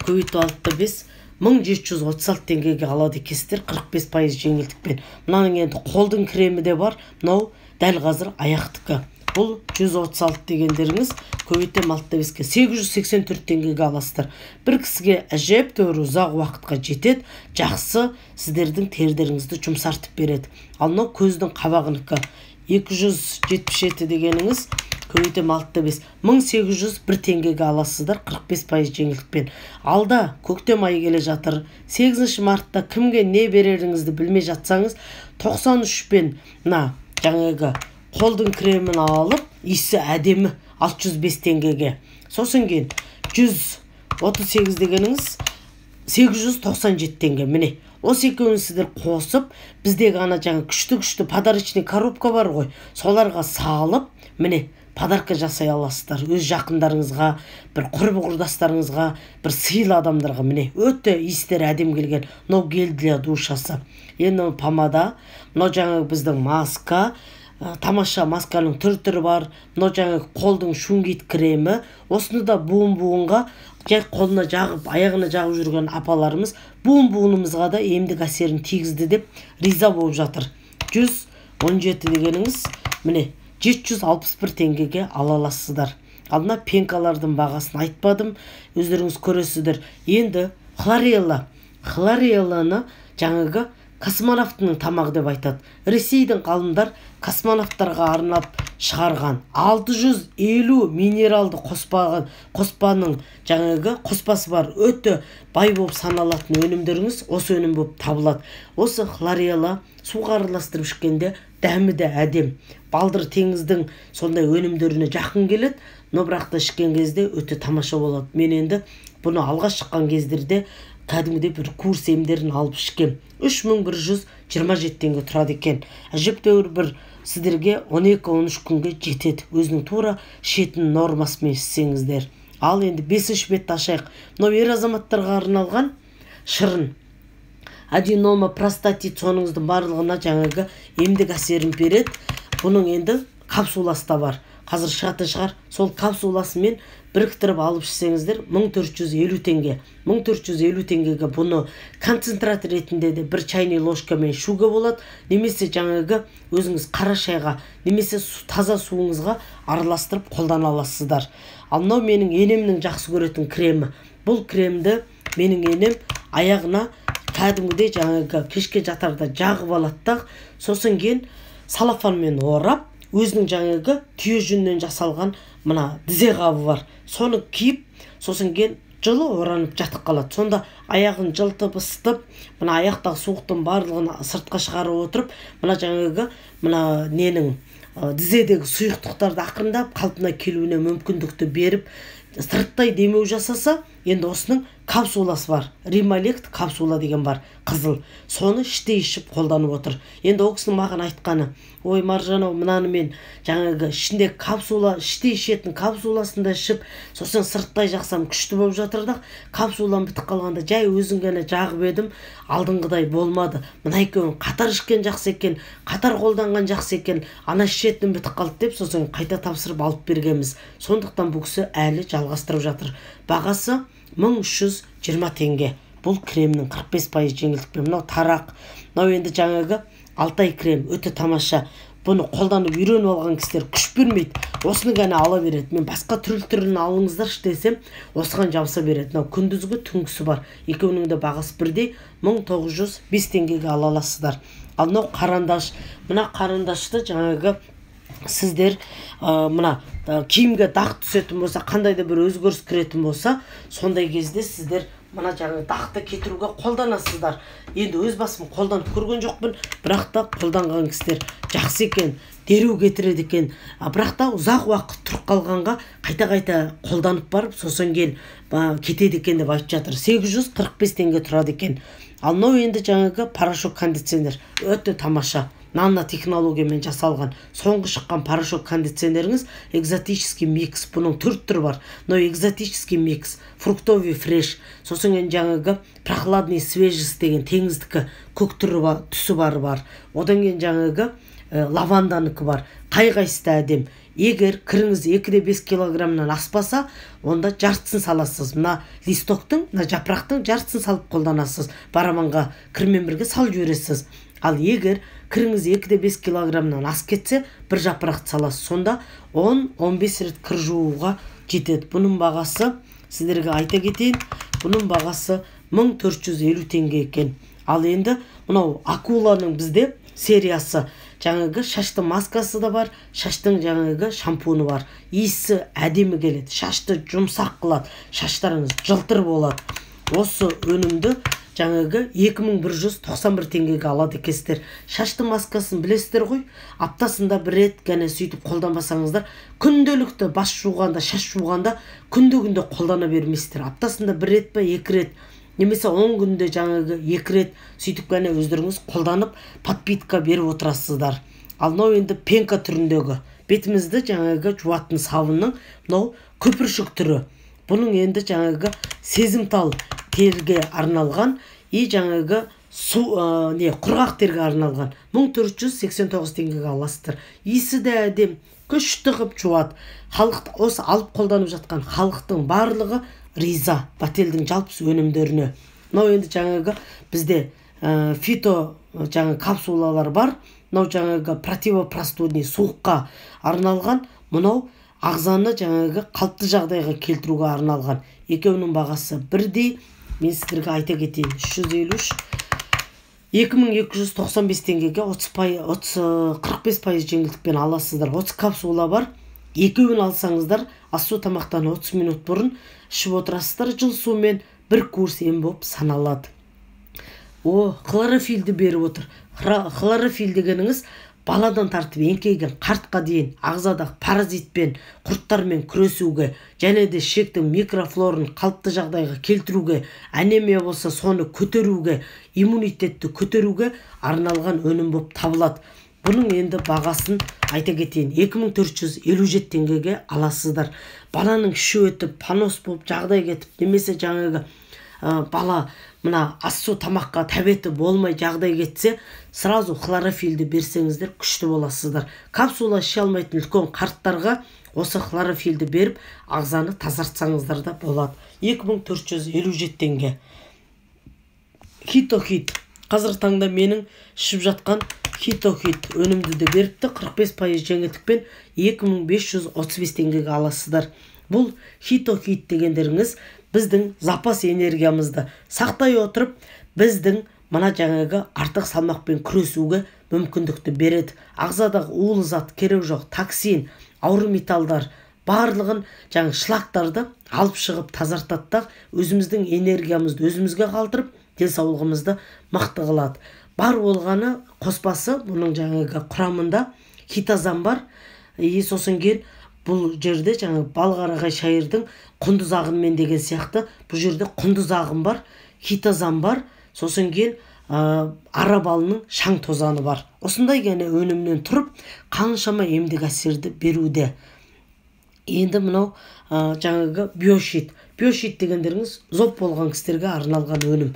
көбейту 65 1736 теңгеге алады екенсіздер 45% жеңілдікпен. Мынаның енді қолдың кремі де бар. Мынау дәл қазір аяқтікі. Бұл 136 дегендеріңіз көбейтем 65-ке 884 теңгеге аласыздар. Бір кісіге әжептәуір ұзақ уақытқа жетеді, жақсы сіздердің тердеріңізді жұмсартып береді. Ал мынау көздің қабағынікі 277 дегеніңіз көбейтем 65 1801 теңгеге аласыздар 45% жеңілдікпен. Алда көктем айы келе жатыр. 8 мартта кімге не береріңізді білмей жатсаңыз 93-пен мына жаңағы қолдың кремін алып, иісі әдемі 605 теңгеге. Сосын кейін 138 дегеніңіз 897 теңге. Міне, осы екеуін сіздер қосып, біздегі ана жаңа күшті подарочный коробка бар ғой, соларға салып, міне, подарка жасай аласыздар. Өз жақындарыңызға, бір құрбы құрдастарыңызға, бір сыйлы адамдарға міне, өте иістері әдем келген. Мынау гель для душасы. Енді помада, мынау жаңа біздің маска, тамаша масканың түр-түрі бар. Мынау жаңа қолдың шунгит кремі. Осыны да буын-буынға жай қолына жағып, аяғына жағып жүрген апаларымыз буын-буынымызға да емдік әсерін тигізді деп риза болып жатыр. 117 дегеніңіз міне 761 теңгеге ала аласыздар. Ал мына пенкалардың бағасын айтпадым, өздеріңіз көресіздер. Енді хлорелланы жаңағы космонавтының тамағы деп айтады. Ресейдің ғалымдар космонавттарға арнап шығарған 650 минералды қоспаның жаңағы қоспасы бар. Өте бай болып саналатын өнімдеріңіз осы өнім болып табылады. Осы хлорелла суға араластырып ішкенде дәмі де әдем. Балдыр теңіздің сондай өнімдеріне жақын келеді, но бірақ та ішкен кезде өте тамаша болады. Мен енді бұны алғаш шыққан кездерде кәдімгідей бір курс емдерін алып ішкем. 3127 теңге тұрады екен. Әжептәуір бір сіздерге 12-13 күнге жетеді. Өзінің тура шетін нормасымен ішсеңіздер. Ал енді 5-ші бетті ашайық. Мынау ер азаматтарға арналған шырын. аденома, простатит соныңыздың барлығына жаңағы емдік әсерін береді. Бұның енді капсуласы да бар. Қазір шығатын шығар. Сол капсуласымен біріктіріп алып ішсеңіздер 1450 теңге. 1450 теңгеге бұны концентрат ретінде де бір чайный ложкамен ішуге болады, немесе жаңағы өзіңіз қара шайға, немесе таза суыңызға араластырып қолдана аласыздар. Ал мынау менің енемнің жақсы көретін кремі. Бұл кремді менің енем аяғына кәдімгідей жаңағы кешке жатарда жағып алады да, сосын кейін салафанмен орап, өзінің жаңағы түйе жүнінен жасалған мына тізе қабы бар. Соны киіп, сосын кейін жылы оранып жатып қалады. Сонда аяғын жылтып, ысытып, мына аяқтағы суықтың барлығын сыртқа шығарып отырып, мына жаңағы мына ненің тізедегі сұйықтықтарды ақырындап қалпына келуіне мүмкіндікті беріп, сырттай демеу жасаса, енді осының капсуласы бар. Рималект капсула деген бар, қызыл. Соны іште ішіп қолданып отыр. Енді ол кісінің маған айтқаны, ой Маржан, мынаны мен жаңағы ішінде капсула, іште ішетін капсуласында ішіп, сосын сырттай жақсам күшті болып жатырды. Капсулам бітіп қалғанда жай өзің ғана жағып едім, алдыңғыдай болмады. Мына екеуін қатар ішкен жақсы екен, қатар қолданған жақсы екен, ана ішетін бітіп қалды деп, сосын қайта тапсырып алып бергенбіз. Сондықтан бұл кісі әлі жалғастырып жатыр. Бағасы 1320 теңге. Бұл кремнің 45% жеңілдікпен. Мынау тарақ. Мынау енді жаңағы Алтай крем, өте тамаша. Бұны қолданып үйреніп алған кісілер күш бермейді. Осыны ғана ала береді. Мен басқа түрін алыңыздар десем, осыған жабыса береді. Мынау күндізгі, түнгісі бар. Екеуінің де бағасы бірдей, 1905 теңгеге ала аласыздар. Ал мынау қарандаш. Мына қарандашты жаңағы сіздер мына киімге дақ түсетін болса, қандай да бір өзгеріс кіретін болса, сондай кезде сіздер мына жаңағы дақты кетіруге қолданасыздар. Енді өз басым қолданып көрген жоқпын, бірақ та қолданған кісілер жақсы екен, дереу кетіреді екен. Бірақ та ұзақ уақыт тұрып қалғанға қайта-қайта қолданып барып, сосын кейін кетеді екен деп айтып жатыр. 845 теңге тұрады екен. Ал мынау енді жаңағы порошок кондиционер, өте тамаша. Нано технологиямен жасалған соңғы шыққан порошок кондиционеріңіз экзотический микс. Бұның 4 түрі бар. Но экзотический микс, фруктовый фреш, сосын жаңағы прохладный свежесть деген теңіздікі көк түсі бар. Одан кейін жаңағы лаванданыкі бар. Қай-қайсысы да әдем. Егер кіріңіз 2-5 килограммнан аспаса, онда жартысын саласыз. Мына листоктың, мына жапырақтың жартысын салып қолданасыз. Бараманға кірмен бірге салып жібересіз. Ал егер кіріңіз 2-5 килограммнан ас кетсе, бір жапырақты саласыз. Сонда 10-15 рет кір жууға жетеді. Бұның бағасы, сіздерге айта кетейін, бұның бағасы 1450 теңге екен. Ал енді мынау акуланың бізде сериясы, жаңағы шашты маскасы да бар, шаштың жаңағы шампуны бар. Иісі әдемі келеді, шашты жұмсақ қылады, шаштарыңыз жылтыр болады. Осы өнімді жаңағы 2191 теңгеге алады екенсіздер. Шашты маскасын білесіздер ғой, аптасында бір рет ғана сөйтіп қолданбасаңыздар, күнделікті бас жуғанда, шаш жуғанда күнде қолдана бермейсіздер. Аптасында бір рет па 2 рет, немесе 10 күнде жаңағы 2 рет сөйтіп ғана өздеріңіз қолданып подпитка беріп отырасыздар. Ал мынау енді пенка түріндегі бетімізді жаңағы жуатын сабынның мынау көпіршік түрі. Бұның енді жаңағы сезімтал терге арналған, жаңағы құрғақ терге арналған 1489 теңгеге аласыздар. Иісі де әдем, күшті қып жуады. Осы алып қолданып жатқан халықтың барлығы риза бателдің жалпы өнімдеріне. Мынау енді жаңағы бізде фито жаңағы капсулалар бар. Мынау жаңағы противопростудный суыққа арналған, мынау ағзаны жаңағы қалыпты жағдайға келтіруге арналған. Екеуінің бағасы бірдей. Мен сіздерге айта кетейін, 353 2295 теңгеге 45% жеңілдікпен аласыздар. 30 капсула бар. Екеуін алсаңыздар, ас-су тамақтан 30 минут бұрын ішіп отырасыздар. Жыл сумен бір курс ем болып саналады. Хлорофилді беріп отыр. Хлорофил дегеніңіз баладан тартып еңкейген қартқа дейін ағзадағы паразитпен, құрттармен күресуге, және де ішектің микрофлорын қалыпты жағдайға келтіруге, анемия болса соны көтеруге, иммунитетті көтеруге арналған өнім болып табылады. Бұның енді бағасын айта кетейін, 2457 теңгеге аласыздар. Баланың іші өтіп, панос болып жағдай кетіп, немесе жаңағы бала мына ас-су тамаққа тәбеті болмай жағдай кетсе, сразу хлорофилді берсеңіздер күшті боласыздар. Капсула іше алмайтын үлкен қарттарға осы хлорофилді беріп, ағзаны тазартсаңыздар да болады. 2457 теңге. Хитохит. Қазір таңда менің ішіп жатқан Хитохит өнімді де беріпті. 45% жеңілдікпен 2535 теңгеге аласыздар. Бұл Хитохит дегендеріңіз біздің запас энергиямызды сақтай отырып, біздің мына жаңағы артық салмақпен күресуге мүмкіндікті береді. Ағзадағы улы зат керек жоқ, токсин, ауыр металдар барлығын жаңа шлактарды алып шығып тазартады, өзіміздің энергиямызды өзімізге қалдырып, денсаулығымызды мықты қылады. Бар болғаны қоспасы бұның жаңағы құрамында хитозан бар. Сосын кейін бұл жерде жаңа балқарағай шайырдың құндыз ағынмен деген сияқты бұл жерде құндыз ағын бар, хитозан бар. Сосын кейін ара балының шаң тозаны бар. Осындай гәне өнімнен тұрып, қаншама емдік әсерді беруде. Енді мынау жаңағы биошит. Биошит дегендеріңіз зоп болған кісілерге арналған өнім.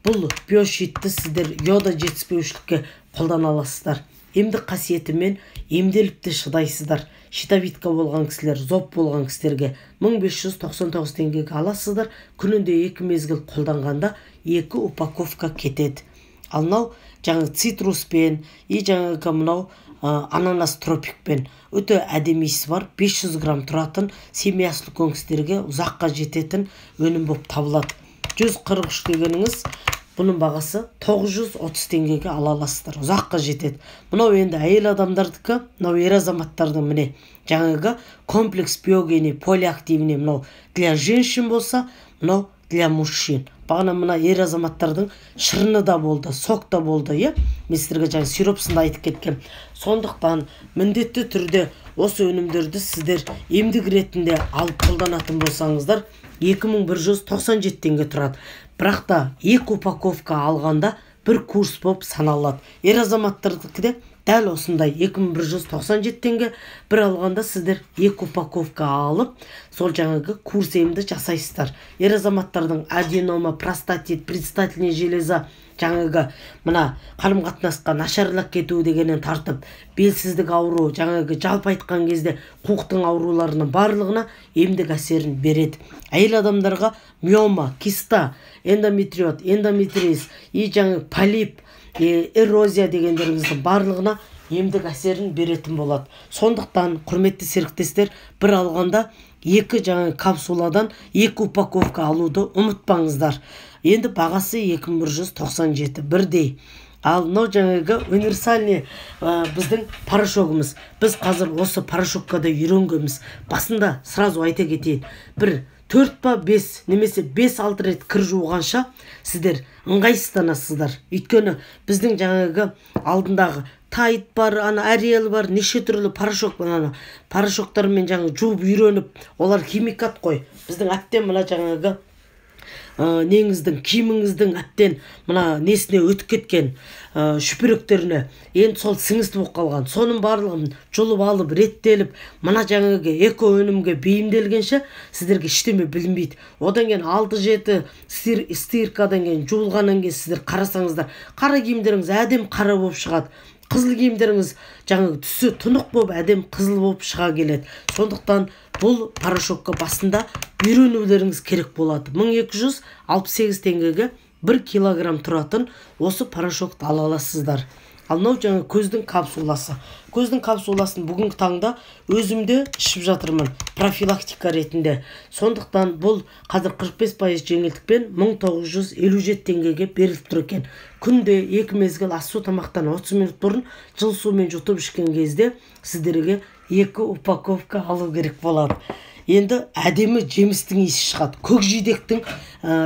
Бұл биошитті сіздер йода жетіспеушілікке қолдана аласыздар. Емдік қасиетімен емделіпті шыдайсыздар. Щитовидка болған кісілер, зоп болған кісілерге 1599 теңгеге аласыздар. Күнінде 2 мезгіл қолданғанда 2 упаковка кетеді. Ал мынау жаңағы цитруспен, жаңағы мынау ананас тропикпен өте әдемісі бар. 500 грамм тұратын семиясыл кісілерге ұзаққа жететін өнім болып табылады. 143 дегеніңіз бұның бағасы 930 теңгеге ала аласыздар. Ұзаққа жетеді. Мынау енді әйел адамдардікі, мынау ер азаматтардың міне жаңағы комплекс биогени полиактивный мынау для женщин болса, мынау для мужчин. Бағана мына ер азаматтардың шырыны да болды, сок да болды, мен сіздерге жаңа сиропсында айтып кеткен. Сондықтан міндетті түрде осы өнімдерді сіздер емдік ретінде алып қолданатын болсаңыздар 2197 теңге тұрады. Бірақ та 2 упаковка алғанда бір курс болып саналады. Ер азаматтардікі дәл осындай 2197 теңге, бір алғанда сіздер 2 упаковка алып, сол жаңағы курс емді жасайсыздар. Ер азаматтардың аденома, простатит, предстательный железа, жаңағы мына қарым-қатынасқа нашарлап кету дегеннен тартып, белсіздік ауру, жаңағы жалпы айтқан кезде қуықтың ауруларының барлығына емдік әсерін береді. Әйел адамдарға миома, киста, эндометриоз, жаңағы полип, эрозия дегендеріңіздің барлығына емдік әсерін беретін болады. Сондықтан, құрметті серіктестер, бір алғанда 2 жаңағы капсуладан 2 упаковка алуды ұмытпаңыздар. Енді бағасы 2197 бірдей. Ал мынау жаңағы универсальный біздің порошогымыз. Біз қазір осы порошоккада үйренгенбіз. Басында сразу айта кетейін. Бір 4 па 5 немесе 5-6 рет кір жуғанша сіздер ыңғайсызданасыздар. Өйткені біздің жаңағы алдындағы тайт бар, Ариэл бар, неше түрлі порошок бар. Порошоктармен жаңағы жуып үйреніп, олар химикат қой. Біздің әттен мына жаңағы неңіздің, киіміңіздің әттен мына несіне өтіп кеткен шүпіректеріне енді сол сіңісті болып қалған. Соның барлығын жұлып алып, реттеліп, мына жаңағы эко өнімге бейімделгенше сіздерге ештеме білінбейді. Одан кейін 6-7 стиркадан кейін жуылғаннан кейін сіздер қарасаңыздар, қара киімдеріңіз әдем қара болып шығады. Қызыл киімдеріңіз жаңағы түсі тұнық болып әдем қызыл болып шыға келеді. Сондықтан бұл порошокқа басында үйренулеріңіз керек болады. 1268 теңгеге 1 килограмм тұратын осы порошокты ала аласыздар. Ал мынау жаңа көздің капсуласы. Көздің капсуласын бүгінгі таңда өзімде ішіп жатырмын, профилактика ретінде. Сондықтан бұл қазір 45% жеңілдікпен 1957 теңгеге беріліп тұр екен. Күнде 2 мезгіл ас-су тамақтан 30 минут бұрын жылы сумен жұтып ішкен кезде сіздерге 2 упаковка алу керек болады. Енді әдемі жемістің иісі шығады, көкжидектің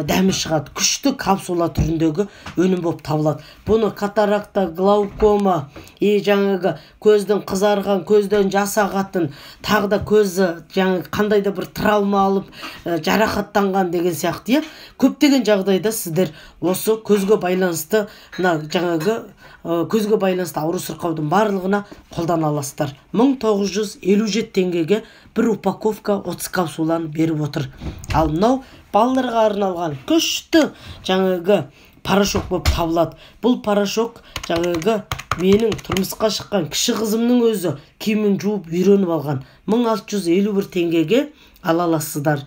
дәмі шығады, күшті капсула түріндегі өнім болып табылады. Бұны катаракта, глаукома, жаңағы көздің қызарған, көзден жас ағатын, тағы да көзі жаңағы қандай да бір травма алып, жарақаттанған деген сияқты, көптеген жағдайда сіздер осы көзге байланысты жаңағы көзге байланысты ауру сырқаудың барлығына қолдана аласыздар. 1957 теңгеге 1 упаковка 30 капсуланы беріп отыр. Ал мынау балаларға арналған күшті жаңағы порошок болып табылады. Бұл порошок жаңағы менің тұрмысқа шыққан кіші қызымның өзі киімін жуып үйреніп алған. 1651 теңгеге ала аласыздар.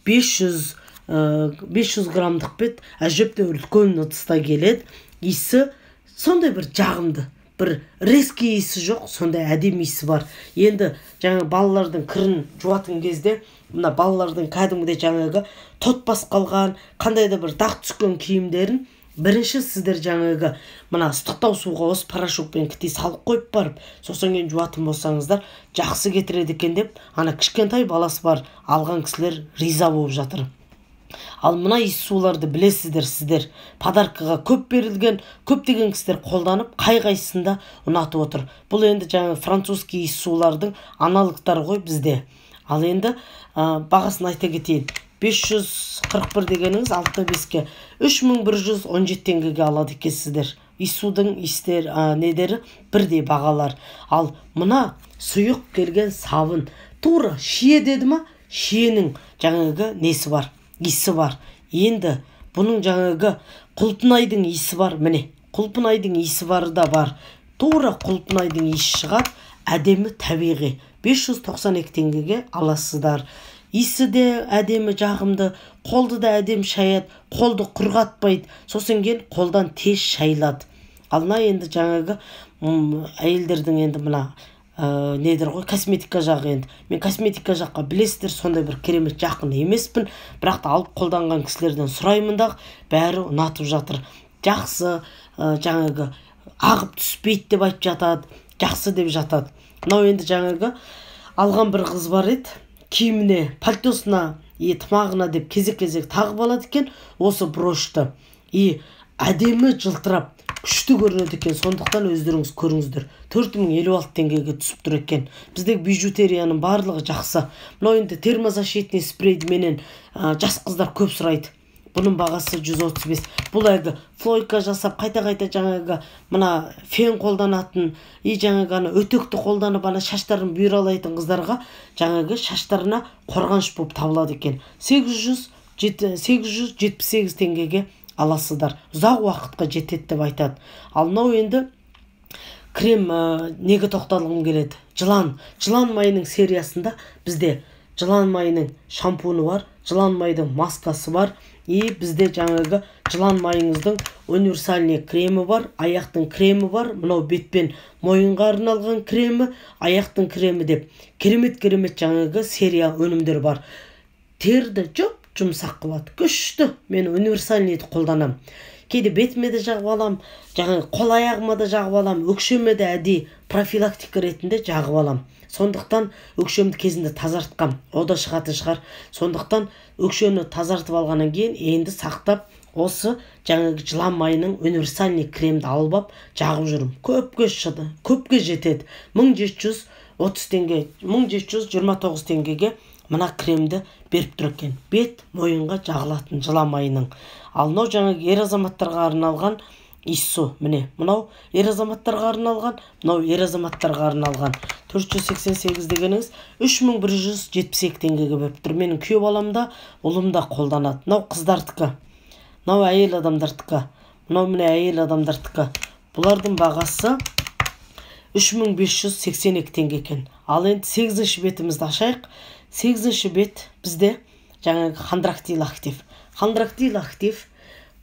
500 грамдық бет әжептәуір үлкен ыдыста келеді. Иісі сондай бір жағымды, бір резкий иісі жоқ, сондай әдемі иісі бар. Енді жаңа балалардың кірін жуатын кезде мына балалардың кәдімгідей жаңағы тот басқалған, қандай да бір дақ түскен киімдерін бірінші сіздер жаңағы мына ыстықтау суға осы порошокпен кіте салып қойып барып, сосын кейін жуатын болсаңыздар жақсы кетіреді екен деп, ана кішкентай баласы бар алған кісілер риза болып жатыр. Ал мына иіс суларды білесіздер сіздер, подаркаға көп берілген, көптеген кісілер қолданып, қай-қайсында ұнатып отыр. Бұл енді жаңа французский иіс сулардың аналогтары ғой бізде. Ал енді бағасын айта кетейін. 541 дегеніңіз 6-5-ке 3117 теңгеге алады екенсіздер. Иіссудың иістер недері бірдей бағалар. Ал мына сұйық келген сабын тура шие деді ма? Шиенің жаңағы несі бар? Иісі бар. Енді бұның жаңағы құлпынайдың иісі бар. Міне, құлпынайдың иісі бары да бар. Тура құлпынайдың иісі шығады, әдемі табиғи. 592 теңгеге аласыздар. Иісі де әдемі жағымды, қолды да әдемі шаяды, қолды құрғатпайды, сосын кейін қолдан тез шайылады. Ал мына енді жаңағы әйелдердің енді мына недер ғой, косметика жағы енді. Мен косметика жаққа білесіздер, сондай бір керемет жақын емеспін, бірақ та алып қолданған кісілерден сұраймын да, бәрі ұнатып жатыр. Жақсы, жаңағы ағып түспейді деп айтып жатады, жақсы деп жатады. Мынау енді жаңағы алған бір қыз бар еді, киіміне, пальтосына, тымағына деп кезек-кезек тағып алады екен, осы брошты. Әдемі жылтырап, күшті көрінеді екен, сондықтан өздеріңіз көріңіздер. 4056 теңгеге түсіп тұр екен. Біздегі бижутерияның барлығы жақсы. Мынау енді термозащитный спрейді менен жас қыздар көп сұрайды. Бұның бағасы 135. Бұл әгі флойка жасап, қайта-қайта жаңағы мына фен қолданатын, жаңағы өтекті қолданып, шаштарын бүйралайтын қыздарға жаңағы шаштарына қорғаныш болып табылады екен. 878 теңгеге аласыздар. Ұзақ уақытқа жетеді деп айтады. Ал мынау енді крем неге тоқталғым келеді? Жылан майының сериясында бізде жылан майының шампуны бар, жылан майдың маскасы бар. Бізде жаңағы жылан майыңыздың универсальный кремі бар, аяқтың кремі бар, мынау бетпен мойынға арналған кремі, аяқтың кремі деп керемет жаңағы серия өнімдер бар. Терді жұмсақ қылады, күшті. Мен универсальныйды қолданам. Кейде бетіме де жағып алам, жаңағы қол аяғыма да жағып алам, өкшеме де әдейі профилактика ретінде жағып алам. Сондықтан өкшемді кезінде тазартқам, о да шығатын шығар. Сондықтан өкшені тазартып алғаннан кейін енді сақтап, осы жаңағы жылан майының универсальный кремді алып жағып жүрім. Көпке жетеді. 1730 теңге, 1729 теңгеге мына кремді беріп тұр екен. Бет мойынға жағылатын жылан майының. Ал мынау жаңағы ер азаматтарға арналған иіссу. Міне, мынау ер азаматтарға арналған, мынау ер азаматтарға арналған. 488 дегеніңіз 3172 теңгеге беріп тұр. Менің күйеу баламда, ұлымда қолданады. Мынау қыздардікі. Мынау әйел адамдардікі. Мынау міне әйел адамдардікі. Бұлардың бағасы 3582 теңге екен. Ал енді 8-ші бетімізді ашайық. 8-ші бет бізде жаңағы хондрактил актив. Хондрактил актив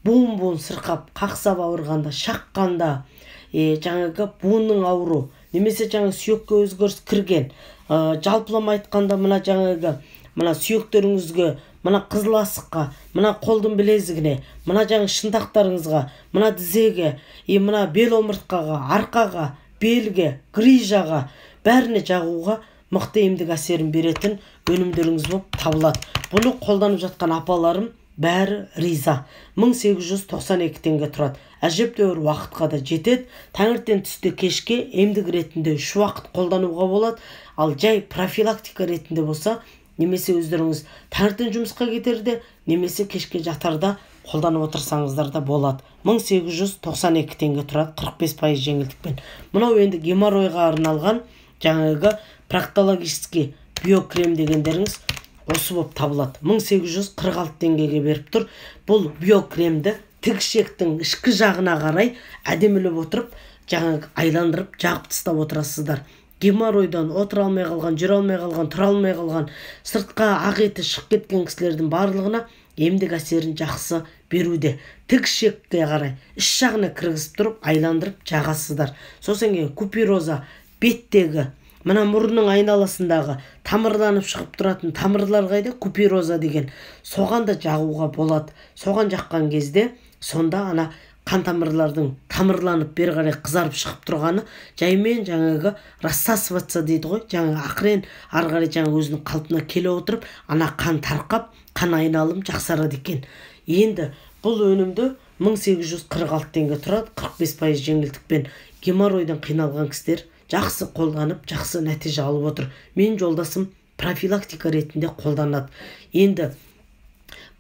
буын сырқап, қақсап ауырғанда, шаққанда, жаңағы буынның ауру, немесе жаңағы сүйекке өзгеріс кірген, жалпылама айтқанда мына жаңағы мына сүйектеріңізге, мына қызыл асыққа, мына қолдың білезігіне, мына жаңағы шынтақтарыңызға, мына тізеге, мына бел омыртқаға, арқаға, белге, грижаға, бәріне жағуға мықты емдік әсерін беретін өнімдеріңіз болып табылады. Бұны қолданып жатқан апаларым бәрі риза. 1892 теңге тұрады. Әжептәуір уақытқа да жетеді. Таңертең түсте кешке емдік ретінде 3 уақыт қолдануға болады. Ал жай профилактика ретінде болса, немесе өздеріңіз таңертең жұмысқа кетерде, немесе кешке жатарда қолданып отырсаңыздар да болады. 1892 теңге тұрады, 45% жеңілдікпен. Мынау енді геморройға арналған жаңағы проктологический биокрем дегендеріңіз осы болып табылады. 1846 теңгеге беріп тұр. Бұл биокремді тікішектің ішкі жағына қарай әдемілеп отырып, жаңағы айландырып, жағып тастап отырасыздар. Геморройдан отыра алмай қалған, жүре алмай қалған, тұра алмай қалған, сыртқа ақ еті шығып кеткен кісілердің барлығына емдік әсерін жақсы беруде. Тікішекке қарай іш жағына кіргізіп тұрып, айландырып жағасыздар. Сосын кейін купероза беттегі, мына мұрынның айналасындағы тамырланып шығып тұратын тамырлар қайда? Купероза деген. Соған да жағуға болады. Соған жаққан кезде сонда ана қан тамырлардың тамырланып бері қарай қызарып шығып тұрғаны жаймен жаңағы рассасываться дейді ғой. Жаңағы ақырен ары қарай жаңағы өзінің қалпына келе отырып, ана қан тарқап, қан айналым жақсарады екен. Енді бұл өнімді 1846 теңге тұрады. 45% жеңілдікпен геморройдан қиналған кісілер жақсы қолданып, жақсы нәтиже алып отыр. Мен жолдасым профилактика ретінде қолданады. Енді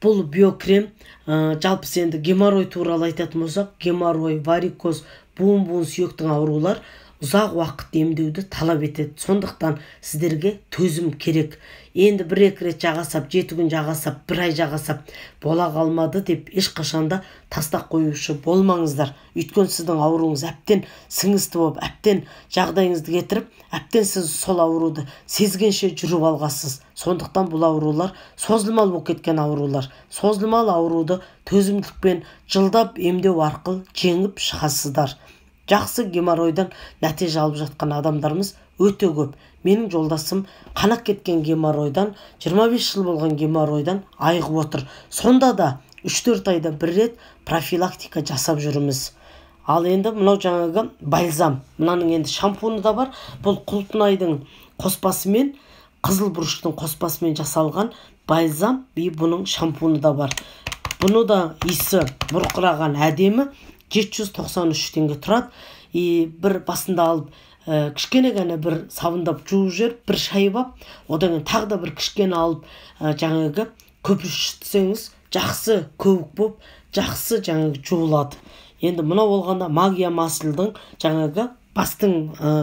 бұл биокрем жалпы енді геморрой туралы айтатын болсақ, геморрой, варикоз, буын сүйектің аурулар ұзақ уақыт емдеуді талап етеді. Сондықтан сіздерге төзім керек. Енді 1-2 рет жағасап, 7 күн жағасап, 1 ай жағасап бола қалмады деп ешқашанда тастақ қоюшы болмаңыздар. Өйткені сіздің ауруыңыз әптен сіңісті болып, әптен жағдайыңызды кетіріп, әптен сіз сол ауруды сезгенше жүріп алғасыз. Сондықтан бұл аурулар созылмалы болып кеткен аурулар. Созылмалы ауруды төзімділікпен жылдап емдеу арқылы жеңіп шығасыздар. Жақсы геморройдан нәтиже алып жатқан адамдарымыз өте көп. Менің жолдасым қанақ кеткен геморройдан, 25 жыл болған геморройдан айығып отыр. Сонда да 3-4 айда 1 рет профилактика жасап жүрміз. Ал енді мынау жаңағы бальзам. Мынаның енді шампуны да бар. Бұл құлпынайдың қоспасымен, қызыл бұрыштың қоспасымен жасалған бальзам, бұның шампуны да бар. Бұны да иісі бұрқыраған әдемі 793 теңге тұрады. Бір басында алып, кішкене ғана бір сабындап жуып жіберіп, бір шайып алып, одан кейін тағы да бір кішкене алып, жаңағы көпіршітсеңіз, жақсы көбік болып, жақсы жаңағы жуылады. Енді мынау болғанда магия масылдың жаңағы бастың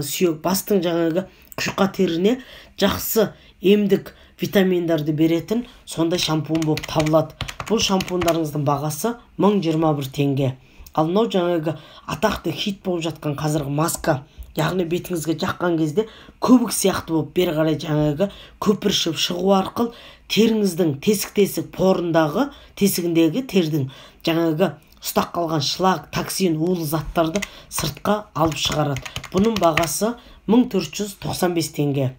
сүйек, бастың жаңағы құшқа теріне жақсы емдік витаминдарды беретін сондай шампун болып табылады. Бұл шампундарыңыздың бағасы 1021 теңге. Ал мынау жаңағы атақты хит болып жатқан қазіргі маска, яғни бетіңізге жаққан кезде көбік сияқты болып бері қарай жаңағы көпіршіп шығу арқылы теріңіздің тесік-тесік порындағы, тесігіндегі тердің жаңағы ұстақ қалған шлак, токсин, улы заттарды сыртқа алып шығарады. Бұның бағасы 1495 теңге.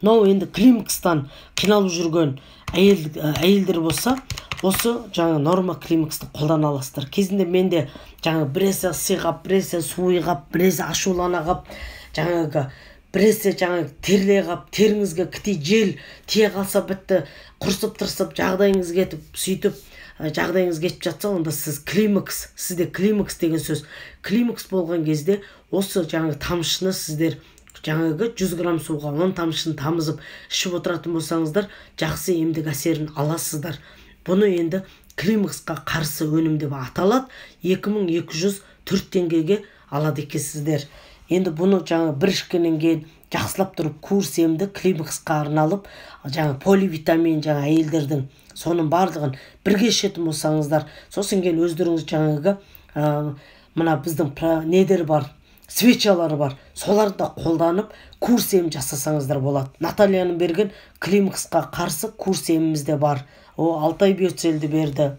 Мынау енді климакстан қиналып жүрген әйелдер болса, осы жаңа норма климаксты қолдана аласыздар. Кезінде менде жаңа біресе сыйғап, біресе суыйғап, біресе ашулана қап, жаңағы біресе жаңа терле қап, теріңізге кіти жел тие қалса бітті, құрсып тырсып, жағдайыңыз кетіп, сөйтіп жағдайыңыз кетіп жатса, онда сіз климакс, сізде климакс деген сөз. Климакс болған кезде осы жаңа тамшыны сіздер жаңағы 100 грамм суға 10 тамшыны тамызып ішіп отыратын болсаңыздар, жақсы емдік әсерін аласыздар. Бұны енді климаксқа қарсы өнім деп аталады. 2204 теңгеге алады екенсіздер. Енді бұны жаңа бір ішкеннен кейін жақсылап тұрып курс емді климаксқа арналып, жаңа поливитамин жаңа әйелдердің соның барлығын бірге ішетін болсаңыздар, сосын кейін өздеріңіз жаңағы мына біздің недер бар, свечалары бар, соларды да қолданып курс ем жасасаңыздар болады. Натальяның берген климаксқа қарсы курс еміміз де бар. Алтай биоцельді берді,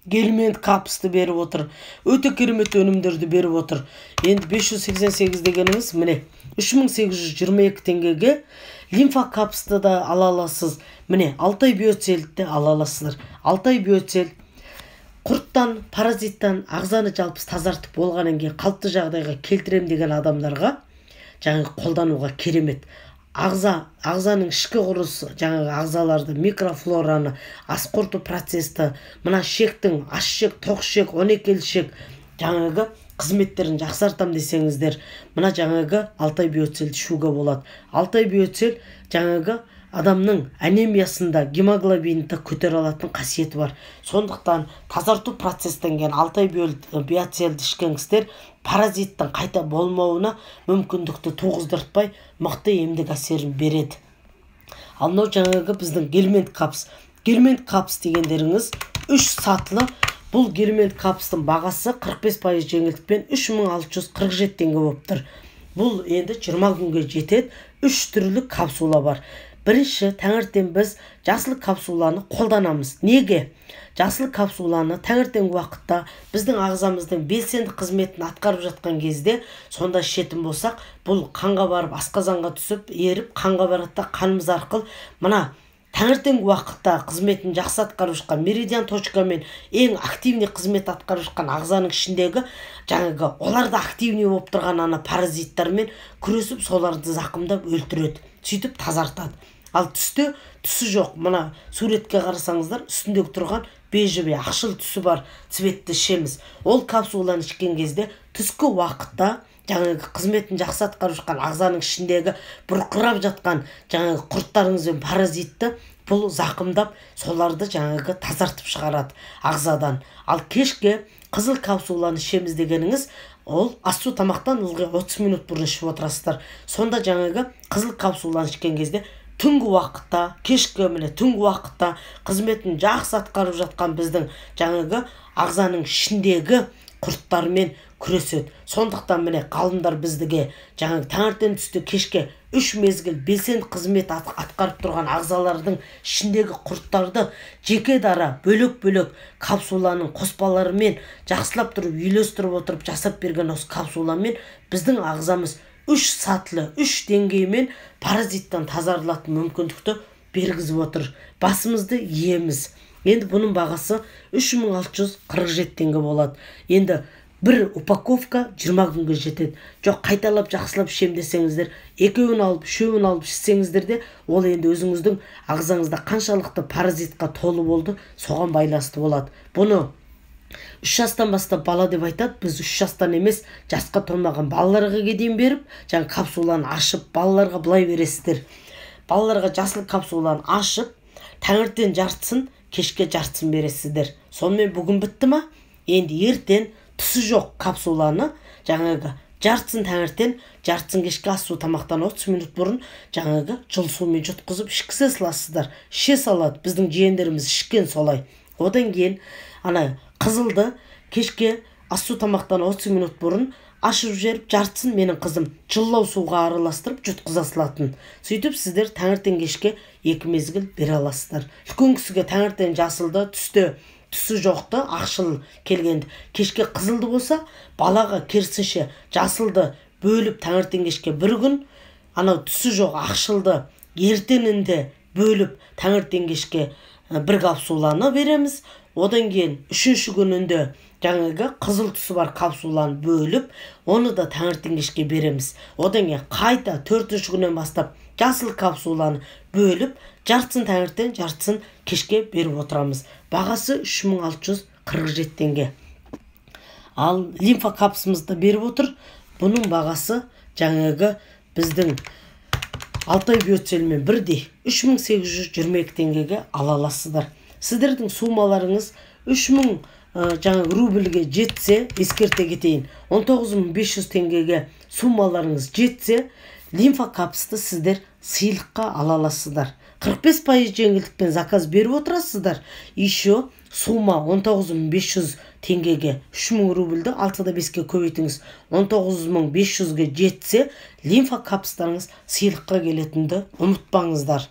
гельмент капсты беріп отыр, өте керемет өнімдерді беріп отыр. Енді 588 дегеніңіз міне 3822 теңгеге лимфа капсты да ала аласыз. Міне Алтай биоцельді ала аласыздар. Алтай биоцель құрттан, паразиттан ағзаны жалпы тазартып болғаннан кейін қалыпты жағдайға келтірем деген адамдарға жаңағы қолдануға керемет. Ағзаның ішкі құрылысы, жаңағы ағзаларды, микрофлораны, ас қорыту процесті, мына шектің, аш шек, тоқ шек, 12 шек жаңағы қызметтерін жақсартам десеңіздер, мына жаңағы Алтай биоцельді ішуге болады. Алтай биоцель жаңағы адамның анемиясында гемоглобинді көтере алатын қасиеті бар. Сондықтан тазарту процестен кейін Алтай биоцельді ішкен кісілер паразиттің қайта болмауына мүмкіндікті туғыздыртпай мықты емдік әсерін береді. Ал мынау жаңағы біздің гельминт капс. Гельминт капс дегендеріңіз 3 сатылы. Бұл гельминт капстың бағасы 45% жеңілдікпен 3647 теңге болып тұр. Бұл енді 20 күнге жетеді. 3 түрлі капсула бар. Бірінші, таңертең біз жасыл капсуланы қолданамыз. Неге? Жасыл капсуланы таңертең уақытта біздің ағзамыздың белсенді қызметін атқарып жатқан кезде, сонда ішетін болсақ, бұл қанға барып, асқазанға түсіп, еріп, қанға барады да қанымыз арқылы мына таңертең уақытта қызметін жақсы атқарып жатқан меридиан точкамен ең активный қызмет атқарып жатқан ағзаның ішіндегі жаңағы оларды активный болып тұрған ана паразиттармен күресіп, соларды зақымдап өлтіреді, сөйтіп тазартады. Ал түсте түсі жоқ. Мына суретке қарасаңыздар, үстіндегі тұрған бежевый ақшыл түсі бар цветті ішеміз. Ол капсуланы ішкен кезде түскі уақытта жаңағы қызметін жақсы атқарып жатқан ағзаның ішіндегі бұрқырап жатқан жаңағы құрттарыңыз бен паразитті бұл зақымдап, соларды жаңағы тазартып шығарады ағзадан. Ал кешке қызыл капсуланы ішеміз дегеніңіз, ол ас-су тамақтан ылғи 30 минут бұрын ішіп отырасыздар. Сонда жаңағы қызыл капсуланы ішкен кезде түнгі уақытта, кешкі түнгі уақытта қызметін жақсы атқарып жатқан біздің жаңағы ағзаның ішіндегі құрттармен күреседі. Сондықтан ғалымдар біздіге жаңағы таңертең түсте кешке 3 мезгіл белсенді қызмет атқарып тұрған ағзалардың ішіндегі құрттарды жеке дара бөлек-бөлек капсуланың қоспаларымен жақсылап тұрып, үйлестіріп отырып жасап берген осы капсуламен біздің ағзамыз 3 сатылы, 3 деңгеймен паразиттан тазарылатын мүмкіндікті бергізіп отыр. Басымызды иеміз. Енді бұның бағасы 3647 теңге болады. Енді бір упаковка 20 күнге жетеді. Жоқ, қайталап жақсылап ішем десеңіздер, екеуін алып, үшеуін алып ішсеңіздер де, ол енді өзіңіздің ағзаңызда қаншалықты паразитқа толы болды, соған байланысты болады. Бұны 3 жастан бастап бала деп айтады. Біз 3 жастан емес, жасқа толмаған балаларға дейін беріп, жаңа капсуланы ашып, балаларға былай бересіздер. Балаларға жасыл капсуланы ашып, таңертең жартысын, кешке жартысын бересіздер. Сонымен бүгін бітті ма? Енді ертең түсі жоқ капсуланы жаңағы жартысын таңертең, жартысын кешке ас-су тамақтан 30 минут бұрын жаңағы жылы сумен жұтқызып ішкізе саласыздар. Іше салады. Біздің жиендеріміз ішкен солай. Одан кейін ана қызылды кешке ас-су тамақтан 30 минут бұрын ашып жіберіп, жартысын менің қызым жылылау суға араластырып жұтқыза салатын. Сөйтіп сіздер таңертең кешке 2 мезгіл бере аласыздар. Үлкен кісіге таңертең жасылды, түсте түсі жоқты, ақшыл келгенді, кешке қызылды болса, балаға керісінше жасылды бөліп таңертең кешке 1 күн, анау түсі жоқ ақшылды ертеңінде бөліп таңертең кешке 1 капсуланы береміз. Одан кейін 3-ші күнінде жаңағы қызыл түсі бар капсуланы бөліп, оны да таңертең кешке береміз. Одан кейін қайта 4-ші күннен бастап жасыл капсуланы бөліп, жартысын таңертең, жартысын кешке беріп отырамыз. Бағасы 3647 теңге. Ал лимфа капсымызды беріп отыр. Бұның бағасы жаңағы біздің Алтай биоцельмен бірдей 3822 теңгеге ала аласыздар. Сіздердің сумаларыңыз 3000 жаңағы рубльге жетсе, ескерте кетейін, 19500 теңгеге сумаларыңыз жетсе, лимфа капсты сіздер сыйлыққа ала аласыздар. 45% жеңілдікпен заказ беріп отырасыздар. Еще сума 19500 теңгеге 3000 рубльді 6-да 5-ке көбейтіңіз. 19500-ге жетсе, лимфа капстарыңыз сыйлыққа келетінді ұмытпаңыздар.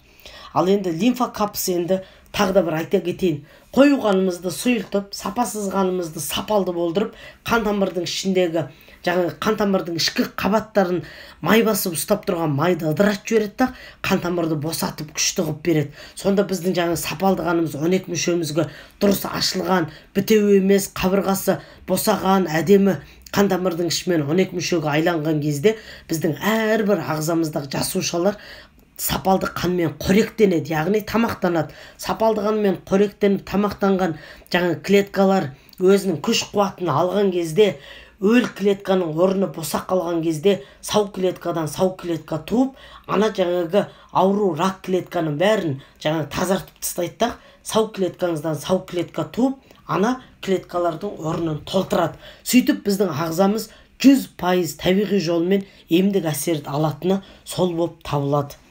Ал енді лимфа капсы енді тағы да бір айта кетейін. Қою қанымызды сұйылтып, сапасыз қанымызды сапалды болдырып, қан тамырдың ішіндегі жаңағы қан тамырдың ішкі қабаттарын май басып ұстап тұрған майды ыдыратып жібереді да, қан тамырды босатып күшті қылып береді. Сонда біздің жаңағы сапалды қанымыз 12 мүшемізге дұрыс ашылған, бітеу емес, қабырғасы босаған, әдемі қан тамырдың ішімен 12 мүшеге айланған кезде біздің әрбір ағзамыздағы жасушалар сапалды қанмен қоректенеді, яғни тамақтанады. Сапалды қанмен қоректеніп тамақтанған жаңа клеткалар өзінің күш қуатын алған кезде, өл клетканың орны босақ қалған кезде, сау клеткадан сау клетка туып, ана жаңағы ауру рак клетканың бәрін жаңа тазартып тастайды да, сау клеткаңыздан сау клетка туып, ана клеткалардың орнын толтырады. Сөйтіп біздің ағзамыз 100% табиғи жолмен емдік әсерді алатыны сол болып табылады.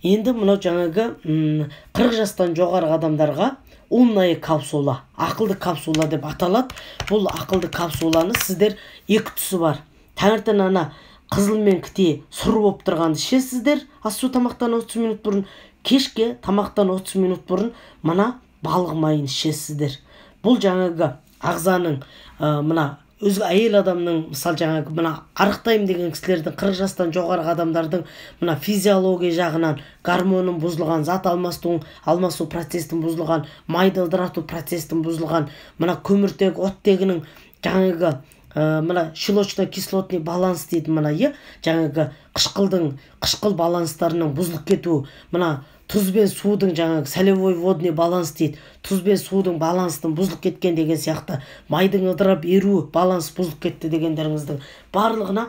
Енді мынау жаңағы 40 жастан жоғарғы адамдарға умная капсула, ақылды капсула деп аталады. Бұл ақылды капсуланы сіздер екі түсі бар. Таңертең ана қызыл мен кіте сұр болып тұрғанды ішесіздер, ас-су тамақтан 30 минут бұрын, кешке тамақтан 30 минут бұрын мына балық майын ішесіздер. Бұл жаңағы ағзаның мына өзге әйел адамның, мысал жаңағы мына арықтайым деген кісілердің, 40 жастан жоғарғы адамдардың мына физиология жағынан гормонның бұзылған, зат алмасу процесінің бұзылған, майды ыдырату процесінің бұзылған, мына көміртек оттегінің жаңағы мына щелочно-кислотный баланс дейді, мына жаңағы қышқыл баланстарының бұзылып кетуі, мына тұз бен судың жаңағы солевой водный баланс дейді, тұз бен судың балансының бұзылып кеткен деген сияқты, майдың ыдырап еруі баланс бұзылып кетті дегендеріңіздің барлығына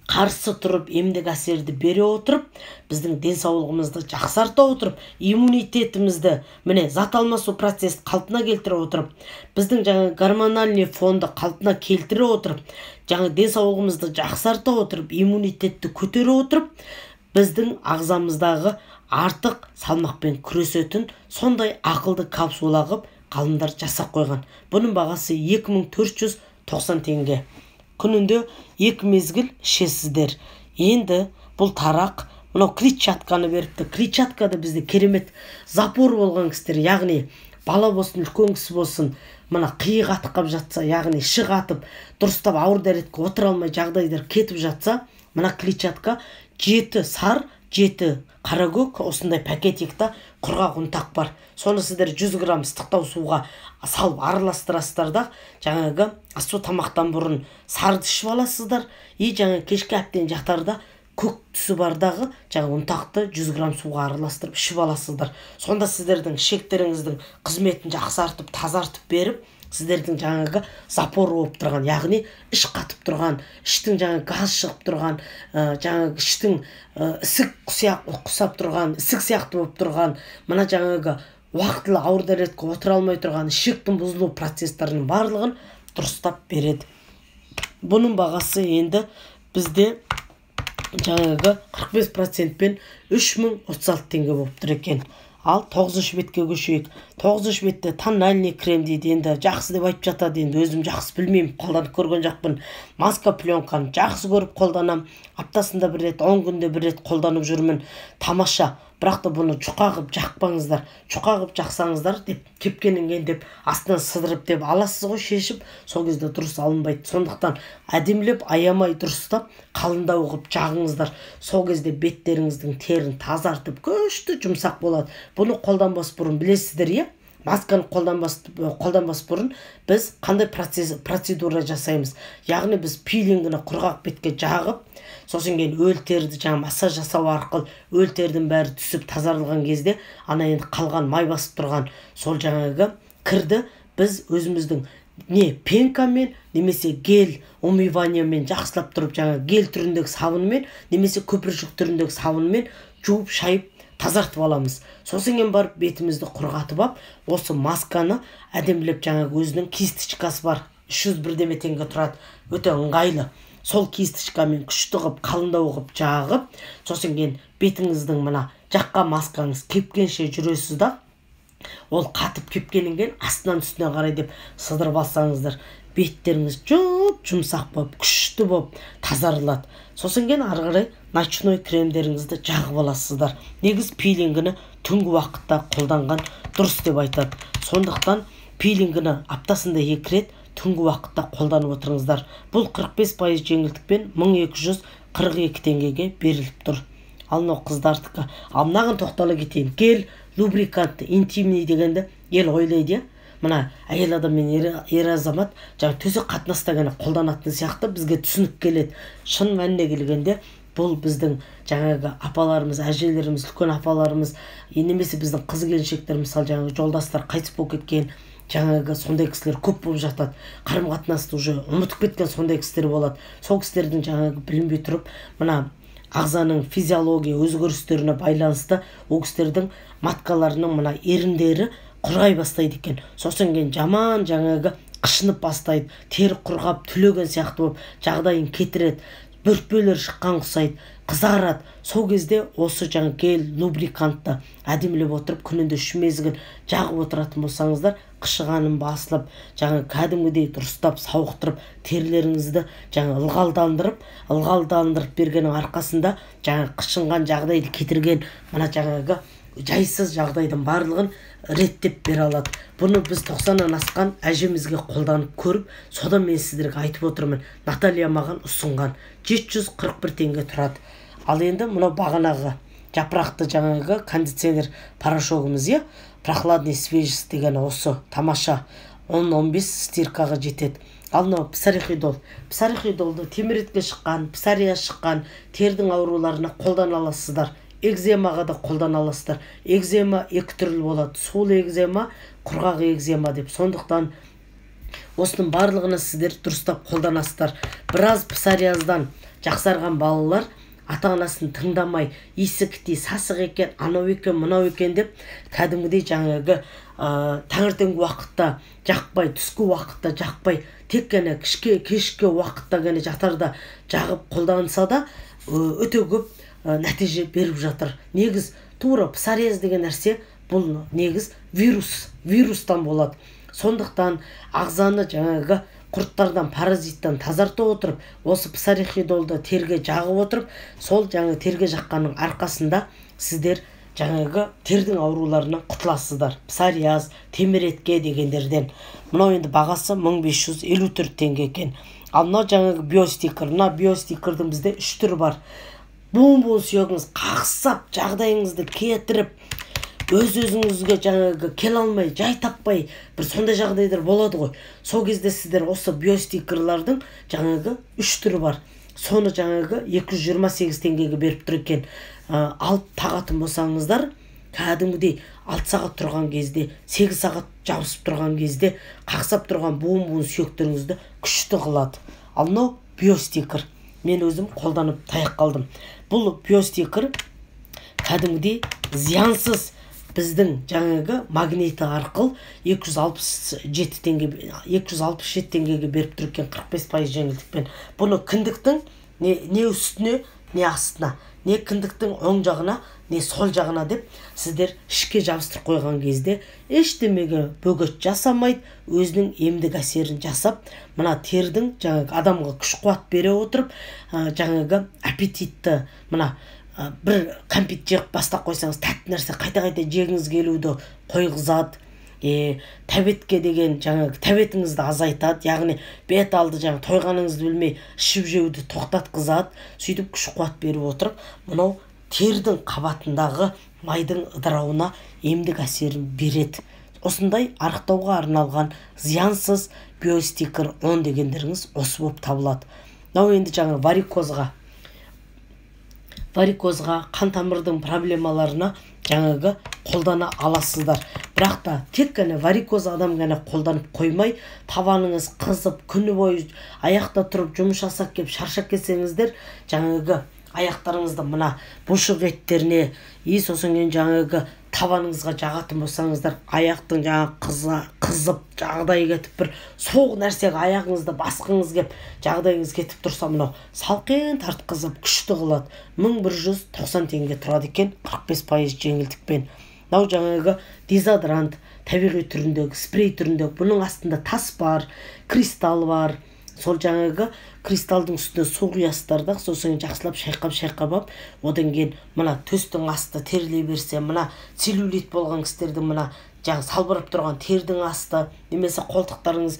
қарсы тұрып, емдік әсерді бере отырып, біздің денсаулығымызды жақсарта отырып, иммунитетімізді, міне зат алмасу процесін қалпына келтіре отырып, біздің жаңағы гормональный фонды қалпына келтіре отырып, жаңағы денсаулығымызды жақсарта отырып, иммунитетті көтере отырып, біздің ағзамыздағы артық салмақпен күресетін сондай ақылды капсула қылып ғалымдар жасап қойған. Бұның бағасы 2490 теңге. Күнінде 2 мезгіл ішесіздер. Енді бұл тарақ, мынау клетчатканы беріпті. Клетчаткада бізде керемет запор болған кісілер, яғни бала болсын, үлкен кісі болсын, мына қиық атып жатса, яғни шық атып, дұрыстап ауыр дәретке отыра алмай жағдайлар кетіп жатса, мына клетчатка 7 сар, 7 қаракөк осындай пакетикта құрғақ ұнтақ бар. Соны сіздер 100 грамм ыстықтау суға салып араластырасыздар да, жаңағы ас-су тамақтан бұрын сарды ішіп аласыздар. Жаңағы кешкі әбден жақтарда көк түсі бардағы жаңағы ұнтақты 100 грамм суға араластырып ішіп аласыздар. Сонда сіздердің ішектеріңіздің қызметін жақсартып, тазартып беріп, сіздердің жаңағы запор болып тұрған, яғни іш қатып тұрған, іштің жаңағы газ шығып тұрған, жаңағы іштің ісік құсап тұрған, ісік сияқты болып тұрған, мына жаңағы уақытылы ауыр дәретке отыра алмай тұрған ішектің бұзылу процестерінің барлығын дұрыстап береді. Бұның бағасы енді бізде жаңағы 45%-пен 3036 теңге болып тұр екен. Ал 9-шы бетке көшейік. 9-шы бетте тональный крем дейді, енді жақсы деп айтып жатады, енді өзім жақсы білмеймін, қолданып көрген жақпын. Маска пленканы жақсы көріп қолданам, аптасында бір рет, 10 күнде бір рет қолданып жүрмін. Тамаша. Бірақ та бұны жұқа қып жақпаңыздар. Жұқа қып жақсаңыздар деп, кепкенінген деп, астынан сыдырып деп аласыз ғой, шешіп, сол кезде дұрыс алынбайды. Сондықтан әдемілеп, аямай дұрыстап, қалыңдау қып жағыңыздар. Сол кезде беттеріңіздің терін тазартып, күшті жұмсақ болады. Бұны қолданбас бұрын білесіздер, масканы қолданбас бұрын біз қандай процедура жасаймыз? Яғни біз пилингіні құрғақ бетке жағып, сосын кейін өл терді жаңа массаж жасау арқылы өл тердің бәрі түсіп тазарылған кезде, ана енді қалған май басып тұрған сол жаңағы кірді біз өзіміздің пенкамен немесе гель умываниемен жақсылап тұрып, жаңа гель түріндегі сабынмен немесе көпіршік түріндегі сабынмен жуып шайып тазартып аламыз. Сосын кейін барып бетімізді құрғатып ап, осы масканы әдемілеп, жаңағы өзінің кисточкасы бар, 301 теңге тұрады, өте ыңғайлы. Сол кисточкамен күшті қып, қалыңдау қып жағып, сосын кейін бетіңіздің мына жаққа маскаңыз кепкенше жүресіз да, ол қатып кепкенінген астынан үстіне қарай деп сыдырып алсаңыздар, беттеріңіз жұмсақ болып, күшті болып тазарылады. Сосын кейін ары қарай ночной кремдеріңізді жағып аласыздар. Негіз пилингіні түнгі уақытта қолданған дұрыс деп айтады. Сондықтан пилингіні аптасында 2 рет түнгі уақытта қолданып отырыңыздар. Бұл 45% жеңілдікпен 1242 теңгеге беріліп тұр. Ал мынау қыздардікі. Ал мынаған тоқтала кетейін. Гель лубрикант интимный дегенді ел ойлайды, мына әйел адам мен ер азамат жаңа төсек қатынаста ғана қолданатын сияқты бізге түсінік келеді. Шын мәніне келгенде бұл біздің жаңағы апаларымыз, әжелеріміз, үлкен апаларымыз, немесе біздің қыз келіншектер, мысалы жаңағы жолдастар қайтыс болып кеткен, жаңағы сондай кісілер көп болып жатады. Қарым-қатынасты уже ұмытып кеткен сондай кісілер болады. Сол кісілердің жаңағы білінбей тұрып, мына ағзаның физиология өзгерістеріне байланысты ол кісілердің маткаларының мына еріндері құрғай бастайды екен. Сосын кейін жаман жаңағы қышынып бастайды, тері құрғап түлеген сияқты болып жағдайын кетіреді, бөртпелер шыққан құсайды, қызарады. Сол кезде осы жаңа гель лубрикантты әдемілеп отырып күнінде 3 мезгіл жағып отыратын болсаңыздар, қышығаным басылып, жаңа кәдімгідей дұрыстап сауықтырып, терілеріңізді жаңа ылғалдандырып бергеннің арқасында жаңа қышынған жағдайды кетірген мына жаңағы жайсыз жағдайдың барлығын реттеп бере алады. Бұны біз 90-нан асқан әжемізге қолданып көріп, содан мен сіздерге айтып отырмын. Наталья маған ұсынған 741 теңге тұрады. Ал енді мынау бағанағы жапырақты жаңағы кондиционер порошогымыз, прохладный свежесть деген осы тамаша 10-15 стиркаға жетеді. Ал мынау псарихидол. Псарихидолды теміретке шыққан, псария шыққан тердің ауруларына қолдана аласыздар. Экземаға да қолдана аласыздар. Экзема 2 түрлі болады. Сулы экзема, құрғақ экзема деп. Сондықтан осының барлығына сіздер дұрыстап қолданасыздар. Біраз псарияздан жақсарған балалар ата-анасын тыңдамай, есікті сасық екен, анау екен, мынау екен деп, кәдімгідей жаңағы таңертеңгі уақытта жақпай, түскі уақытта жақпай, тек қана кешкі уақытта ғана жатарда жағып қолданса да өте көп нәтиже беріп жатыр. Негіз тура псориаз деген нәрсе бұл негіз вирустан болады. Сондықтан ағзаны жаңағы құрттардан, паразиттан тазарта отырып, осы псарихидолды терге жағып отырып, сол жаңағы терге жаққанның арқасында сіздер жаңағы тердің ауруларынан құтыласыздар. Псориаз, теміретке дегендерден. Мынау енді бағасы 1554 теңге екен. Ал мынау жаңағы биостикер. Мына биостикердің бізде 3 түрі бар. Буын-буын сүйегіңіз қақсап, жағдайыңызды кетіріп, өз-өзіңізге жаңағы келе алмай, жай таппай, бір сондай жағдайлар болады ғой. Сол кезде сіздер осы биостикерлардың жаңағы 3 түрі бар. Соны жаңағы 228 теңгеге беріп тұр екен. Алып тағатын болсаңыздар, кәдімгідей 6 сағат тұрған кезде, 8 сағат жабысып тұрған кезде, қақсап тұрған буын-буын сүйектеріңізді күшті қылады. Ал мынау биостикер. Мен өзім қолданып таяқ қалдым. Бұл биостикер кәдімгідей зиянсыз біздің жаңағы магниті арқылы 267 теңгеге беріп тұр екен 45% жеңілдікпен. Бұны кіндіктің не үстіне, не астына, не кіндіктің оң жағына, не сол жағына деп сіздер ішке жабыстырып қойған кезде ештемеге бөгет жасамайды, өзінің емдік әсерін жасап, мына тердің жаңағы адамға күш қуат бере отырып, жаңағы аппетитті, мына бір кәмпит жеп бастап қойсаңыз, тәтті нәрсе қайта-қайта жегіңіз келуді қойғызады. Тәбетке деген жаңағы тәбетіңізді азайтады, яғни бет алды жаңағы тойғаныңызды білмей ішіп жеуді тоқтатқызады. Сөйтіп күш қуат беріп отырып, мынау тердің қабатындағы майдың ыдырауына емдік әсерін береді. Осындай арықтауға арналған зиянсыз биостикер 10 дегендеріңіз осы болып табылады. Мынау енді жаңа варикозға, қан тамырдың проблемаларына жаңағы қолдана аласыздар. Бірақ та тек қана варикоз адам ғана қолданып қоймай, табаныңыз қызып, күні бойы аяқта тұрып жұмыс жасап кеп шаршап кетсеңіздер, жаңағы аяқтарыңызды мына бұшық еттеріне, сосын жаңағы табаныңызға жағатын болсаңыздар, аяқтың жаңа қызып, жағдай кетіп, бір соғ нәрсеге аяғыңызды басқыңыз кеп, жағдайыңыз кетіп тұрса, мынау салқын тартқызып, күшті қылады. 1190 теңге тұрады екен, 45% жеңілдікпен. Мынау жаңағы дезодорант, табиғи түріндегі, спрей түріндегі, бұның астында тас бар, кристалл бар. Сол жаңағы кристалдың үстіне су құясыздар да, сосын жақсылап шайқап алып, одан кейін мына төстің асты терілей берсе, мына целлюлит болған кісілердің мына жаңа салбырап тұрған тердің асты, немесе қолтықтарыңыз,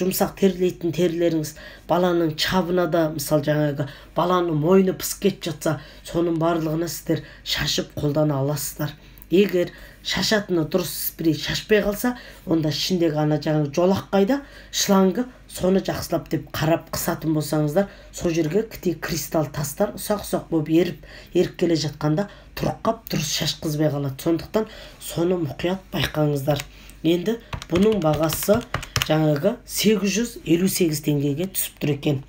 жұмсақ терілейтін терілеріңіз, баланың чабына да, мысалы жаңағы баланың мойны пысып кетіп жатса, соның барлығына сіздер шашып қолдана аласыздар. Егер шашатыны дұрыс спрей шашпай қалса, онда ішіндегі жаңағы жолақ қайда, шлангы, соны жақсылап деп қарап қысатын болсаңыздар, сол жерге кристалл тастар ұсақ-ұсақ болып еріп келе жатқанда тұрып дұрыс шашқызбай қалады. Сондықтан соны мұқият байқаңыздар. Енді бұның бағасы жаңағы 858 теңгеге түсіп тұр екен.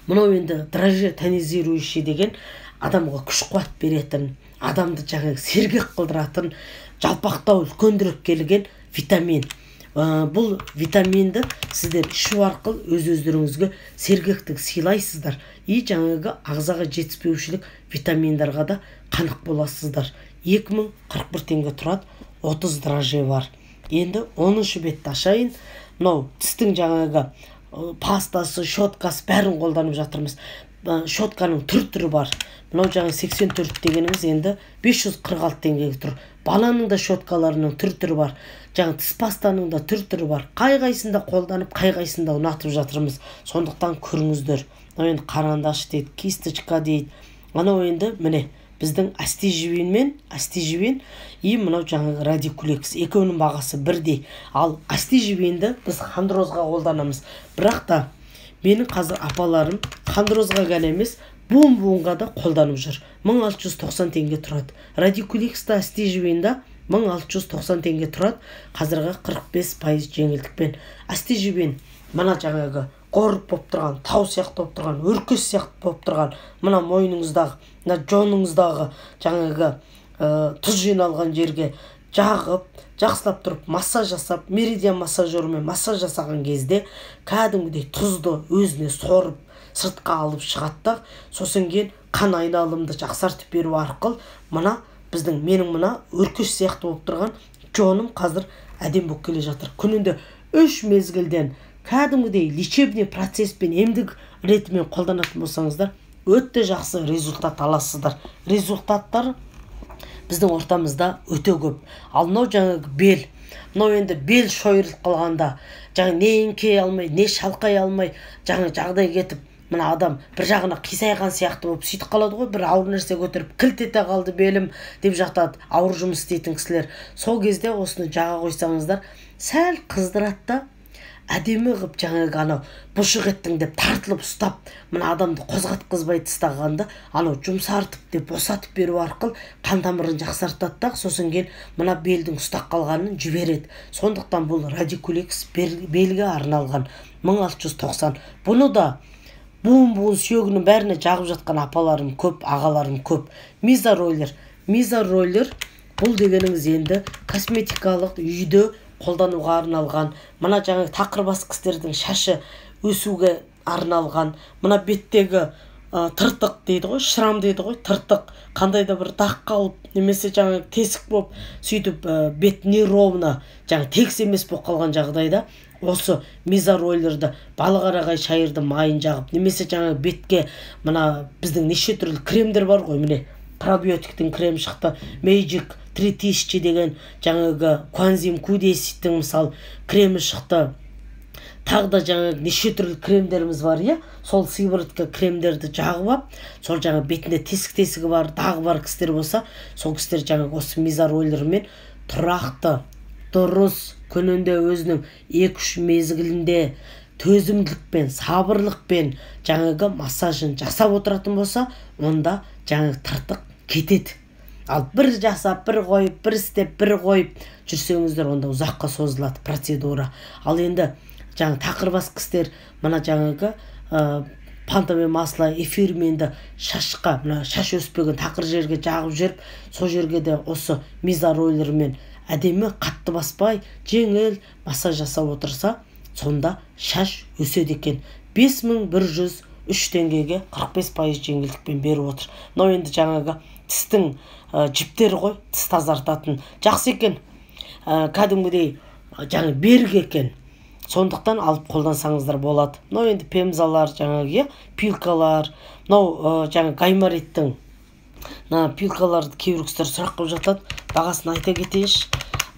Мынау енді драже тонизирующий деген адамға күш қуат беретін, адамды жаңағы сергек қылдыратын, жалпақтау үлкендірек келген витамин. Бұл витаминді сіздер ішу арқылы өз-өздеріңізге сергектік сыйлайсыздар. Жаңағы ағзаға жетіспеушілік витаминдарға да қанық боласыздар. 2041 теңге тұрады, 30 драже бар. Енді 10-шы бетті ашайын. Мынау тістің жаңағы пастасы, щеткасы бәрін қолданып жатырмыз. Щетканың түр-түрі бар. Мынау жаңағы 84 дегеніңіз енді 546 теңгеге тұр. Баланың да щеткаларының түр-түрі бар. Жаңағы тіс пастаның да түр-түрі бар. Қай-қайсында қолданып, қай-қайсында ұнатып жатырмыз. Сондықтан көріңіздер. Мынау енді қарандаш дейді, кисточка дейді. Мынау енді міне біздің астижевин и мынау жаңағы радикулекс. Екеуінің бағасы бірдей. Ал астижевинді біз хондрозға қолданамыз. Бірақ та менің қазір апаларым хондрозға ғана емес, буын-буынға да қолданып жүр. 1690 теңге тұрады. Радикулекста астижевинда 1690 теңге тұрады. Қазіргі 45% жеңілдікпен. Астижевин мына жаңағы қорып болып тұрған, тау сияқты болып тұрған, өркеш сияқты болып тұрған, мына мойныңыздағы, мына жоныңыздағы жаңағы тұз жиналған жерге жағып, жақсылап тұрып массаж жасап, меридиан массажермен массаж жасаған кезде кәдімгідей тұзды өзіне сорып, сыртқа алып шығады. Сосын кейін қан айналымды жақсартып беру арқылы менің мына өркеш сияқты болып тұрған жоным қазір әдем болып келе жатыр. Күнінде 3 мезгілден кәдімгідей лечебный процеспен емдік ретімен қолданатын болсаңыздар, өте жақсы результат аласыздар. Результаттар біздің ортамызда өте көп. Ал мынау жаңағы бел. Мынау енді бел шойырылып қалғанда, жаңа не еңкей алмай, не шалқай алмай, жаңа жағдай кетіп, мына адам бір жағына қисайған сияқты болып сөйтіп қалады ғой, бір ауыр нәрсе көтеріп кілт ете қалды белім деп жатады ауыр жұмыс істейтін кісілер. Сол кезде осыны жаға қойсаңыздар, сәл қыздырады да, әдемі қып жаңағы анау бұшық еттің деп тартылып ұстап, мына адамды қозғатқызбай тастағанда, анау жұмсартып деп босатып беру арқылы қан тамырын жақсартады да, сосын кейін мына белдің ұстап қалғанын жібереді. Сондықтан бұл радикулекс белге арналған 1690. Бұны да буын-буын сүйегінің бәріне жағып жатқан апаларым көп, ағаларым көп. Мизароллер бұл дегеніңіз енді косметикалық үйде қолдануға арналған, мына жаңағы тақырбас кісілердің шашы өсуге арналған, мына беттегі тыртық дейді ғой, шрам дейді ғой, тыртық, қандай да бір дақ қалып, немесе жаңағы тесік болып, сөйтіп бет неровно, жаңағы текс емес болып қалған жағдайда, осы мизароллерді балықарағай шайырды майын жағып, немесе жаңағы бетке мына біздің неше түрлі кремдер бар ғой, міне пробиотиктің крем шықты, Magic 3000 деген жаңағы коэнзим Q10-тің мысал кремі шықты. Тағы да жаңағы неше түрлі кремдеріміз бар, сол сыворотка кремдерді жағып ап, сол жаңағы бетінде тесік-тесігі бар, дағы бар кісілер болса, сол кісілер жаңағы осы мизароллермен тұрақты, дұрыс, күнінде өзінің 2-3 мезгілінде төзімділікпен, сабырлықпен жаңағы массажын жасап отыратын болса, онда жаңағы тыртық кетеді. Ал бір жасап, бір қойып, бір істеп, бір қойып жүрсеңіздер, онда ұзаққа созылады процедура. Ал енді жаңағы тақырбас кісілер мына жаңағы пантомен масло, эфирменді шашқа, мына шаш өспеген тақыр жерге жағып жүріп, сол жерге де осы мизароллермен әдемі қатты баспай, жеңіл массаж жасап отырса, сонда шаш өседі екен. 5103 теңгеге 45% жеңілдікпен беріп отыр. Мынау енді жаңағы тістің жіптері ғой, тіс тазартатын. Жақсы екен. Кәдімгідей жаңағы берік екен. Сондықтан алып қолдансаңыздар болады. Мынау енді пемзалар, жаңағы пилкалар, мынау жаңағы гаймориттің пилкаларды кейбір кісілер сұрақ қылып жатады. Бағасын айта кетейінші.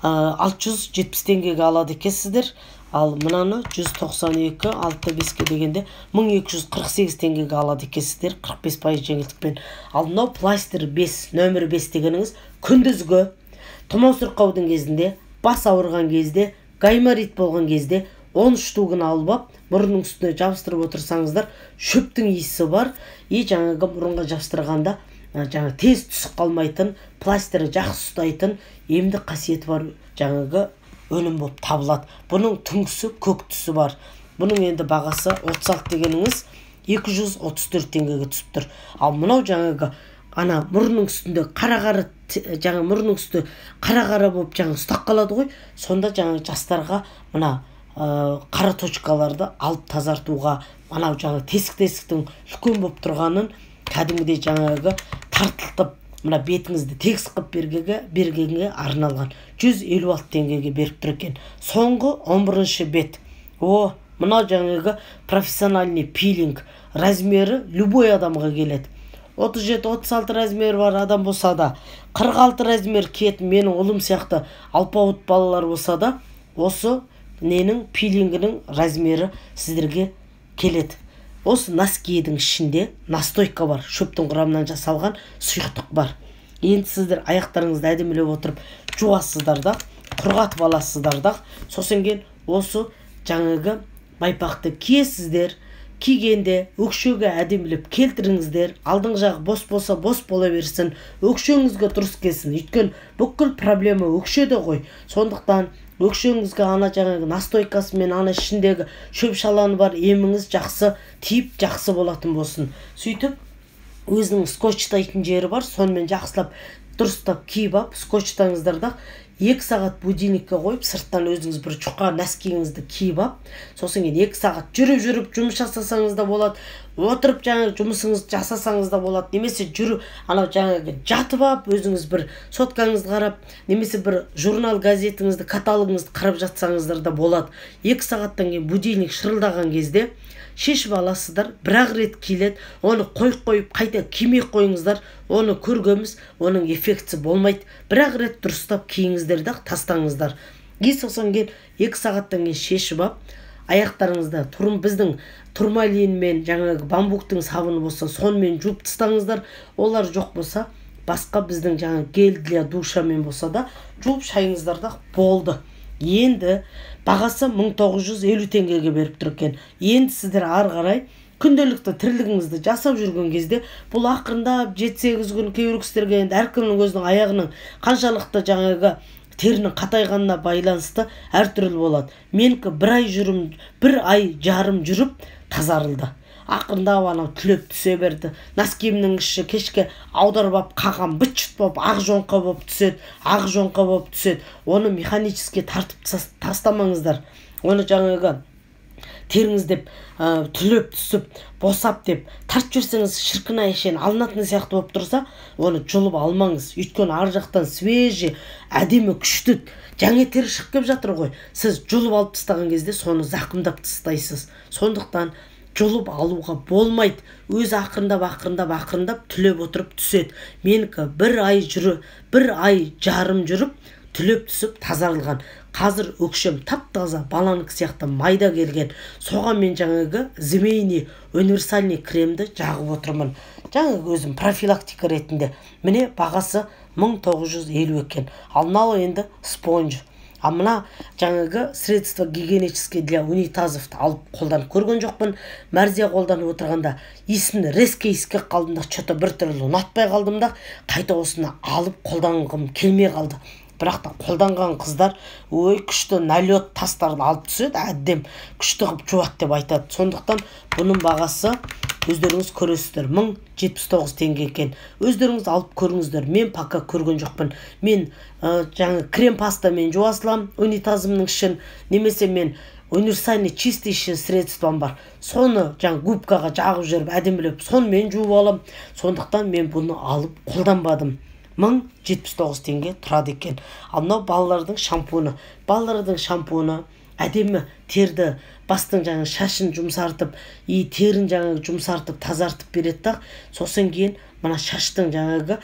670 теңгеге алады екенсіздер. Ал мынаны 192 6-5 дегенде 1248 теңгеге алады екенсіздер 45% жеңілдікпен. Ал мынау пластир 5, нөмір 5 дегеніңіз күндізгі тұмау сырқаудың кезінде, бас ауырған кезде, гайморит болған кезде 13 штугын алып ап, мұрынның үстіне жабыстырып отырсаңыздар, шөптің иісі бар, жаңағы мұрынға жабыстырғанда жаңағы тез түсіп қалмайтын, пластирі жақсы ұстайтын, емді қасиеті бар жаңағы өнім болып табылады. Бұның түңгісі көк түсі бар. Бұның енді бағасы 36 дегеніңіз 234 теңгеге түсіп тұр. Ал мынау жаңағы ана мұрынның үстінде қара жаңа мұрынның үсті қара болып жаңа ұстап қалады ғой. Сонда жаңа жастарға мына қара точкаларды алып тазартуға, анау жаңа тесіктің үлкен болып тұрғанын кәдімгідей жаңағы тартылтып, мына бетіңізді тегіс қылып бергенге арналған 156 теңгеге беріп тұр екен. Соңғы 11-ші бет. Мынау жаңағы профессиональный пилинг размері любой адамға келеді. 37-36 размер бар адам болса да, 46 размер киетін менің ұлым сияқты алпауыт балалар болса да, осы ненің пилингінің размері сіздерге келеді. Осы носкидің ішінде настойка бар, шөптің құрамынан жасалған сұйықтық бар. Енді сіздер аяқтарыңызды әдемілеп отырып жуасыздар да, құрғатып аласыздар да, сосын кейін осы жаңағы байпақты киесіздер. Кигенде өкшеге әдемілеп келтіріңіздер. Алдың жағы бос болса бос бола берсін, өкшеңізге дұрыс келсін. Өйткені бүкіл проблема өкшеде ғой. Сондықтан өкшеңізге ана жаңағы настойкасы мен ана ішіндегі шөп шаланы бар еміңіз жақсы тиіп жақсы болатын болсын. Сөйтіп өзінің скотчтайтын жері бар, сонымен жақсылап дұрыстап киіп алып скотчтаңыздар да 2 сағат будильникке қойып, сырттан өзіңіз бір жұқа нәскиіңізді киіп алып, сосын кейін 2 сағат жүріп жұмыс жасасаңыз да болады, отырып жаңағы жұмысыңызды жасасаңыз да болады, немесе анау жаңағы жатып алып, өзіңіз бір соткаңызды қарап, немесе бір журнал газетіңізді, каталогыңызды қарап жатсаңыздар да болады. 2 сағаттан кейін будильник шырылдаған кезде шешіп аласыздар, бір-ақ рет киіледі, оны қойып қайта кимей қойыңыздар, оны көргенбіз, оның эффекті болмайды. Бір-ақ рет дұрыстап киіңіздер да тастаңыздар. Сосын кейін 2 сағаттан кейін шешіп алып, аяқтарыңызда біздің турмалин мен жаңағы бамбуктың сабыны болса, сонымен жуып тастаңыздар. Олар жоқ болса, басқа біздің жаңағы гель для душамен болса да жуып шайыңыздар да болды. Енді бағасы 1950 теңгеге беріп тұр екен. Енді сіздер ары қарай күнделікті тірлігіңізді жасап жүрген кезде бұл ақырындап 7-8 күн кейбір кісілерге енді әркімнің өзінің аяғының қаншалықты жаңағы терінің қатайғанына байланысты әртүрлі болады. Менікі бір ай жарым жүріп тазарылды. Ақырындап анау түлеп түсе берді. Носкиімнің іші кешке аударып алып қаған быт-шыт болып ақ жоңқа болып түседі. Оны механически тартып тастамаңыздар. Оны жаңағы теріңіз деп түлеп түсіп босап деп тартып жүрсеңіз шіркін әшейін алынатын сияқты болып тұрса, оны жұлып алмаңыз. Өйткені ар жақтан свежий, әдемі күшті жаңа тері шығып кеп жатыр ғой. Сіз жұлып алып тастаған кезде соны зақымдап тастайсыз. Сондықтан жұлып алуға болмайды. Өзі ақырындап түлеп отырып түседі. Менікі бір ай жарым жүріп түлеп түсіп тазарылған. Қазір өкшем тап-таза баланыкі сияқты майда келген. Соған мен жаңағы змейный универсальный кремді жағып отырмын. Жаңағы өзім профилактика ретінде. Міне бағасы 1950 екен. Ал мынау енді спонж. Мына жаңағы средства гигиенические для унитазовты алып қолданып көрген жоқпын. Мәрзия қолданып отырғанда есімді резко еске қалдым да, что-то бір түрлі ұнатпай қалдым да, қайта осыны алып қолданғым келмей қалды. Бірақ та қолданған қыздар күшті налет тастарды алып түседі, әдем күшті қып жуат деп айтады. Сондықтан бұның бағасы өздеріңіз көресіздер, 1079 теңге екен. Өздеріңіз алып көріңіздер. Мен пока көрген жоқпын. Мен жаңа крем пастамен жуасылам унитазымның ішін, немесе мен универсальный чистящий средством бар. Соны жаңа губкаға жағып жүріп әдемілеп сонымен жуып алам. Сондықтан мен бұны алып қолданбадым. 1079 теңге тұрады екен. Ал мынау балалардың шампуны. Балалардың шампуны әдемі терді, бастың жаңа шашын жұмсартып, терін жаңа жұмсартып, тазартып береді. Сосын кейін мына шаштың жаңағы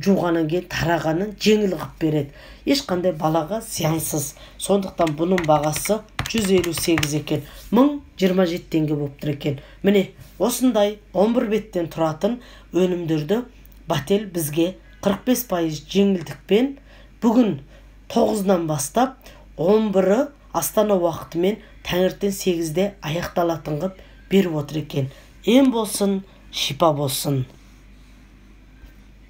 жуғаннан кейін тарағанын жеңіл қылып береді. Ешқандай балаға зиянсыз. Сондықтан бұның бағасы 158 екен. 1027 теңге болып тұр екен. Міне осындай 11 беттен тұратын өнімдерді Бател бізге 45% жеңілдікпен бүгін 9-нан бастап 11-і Астана уақытымен таңертең 8-де аяқталатын қып беріп отыр екен. Ем болсын, шипа болсын.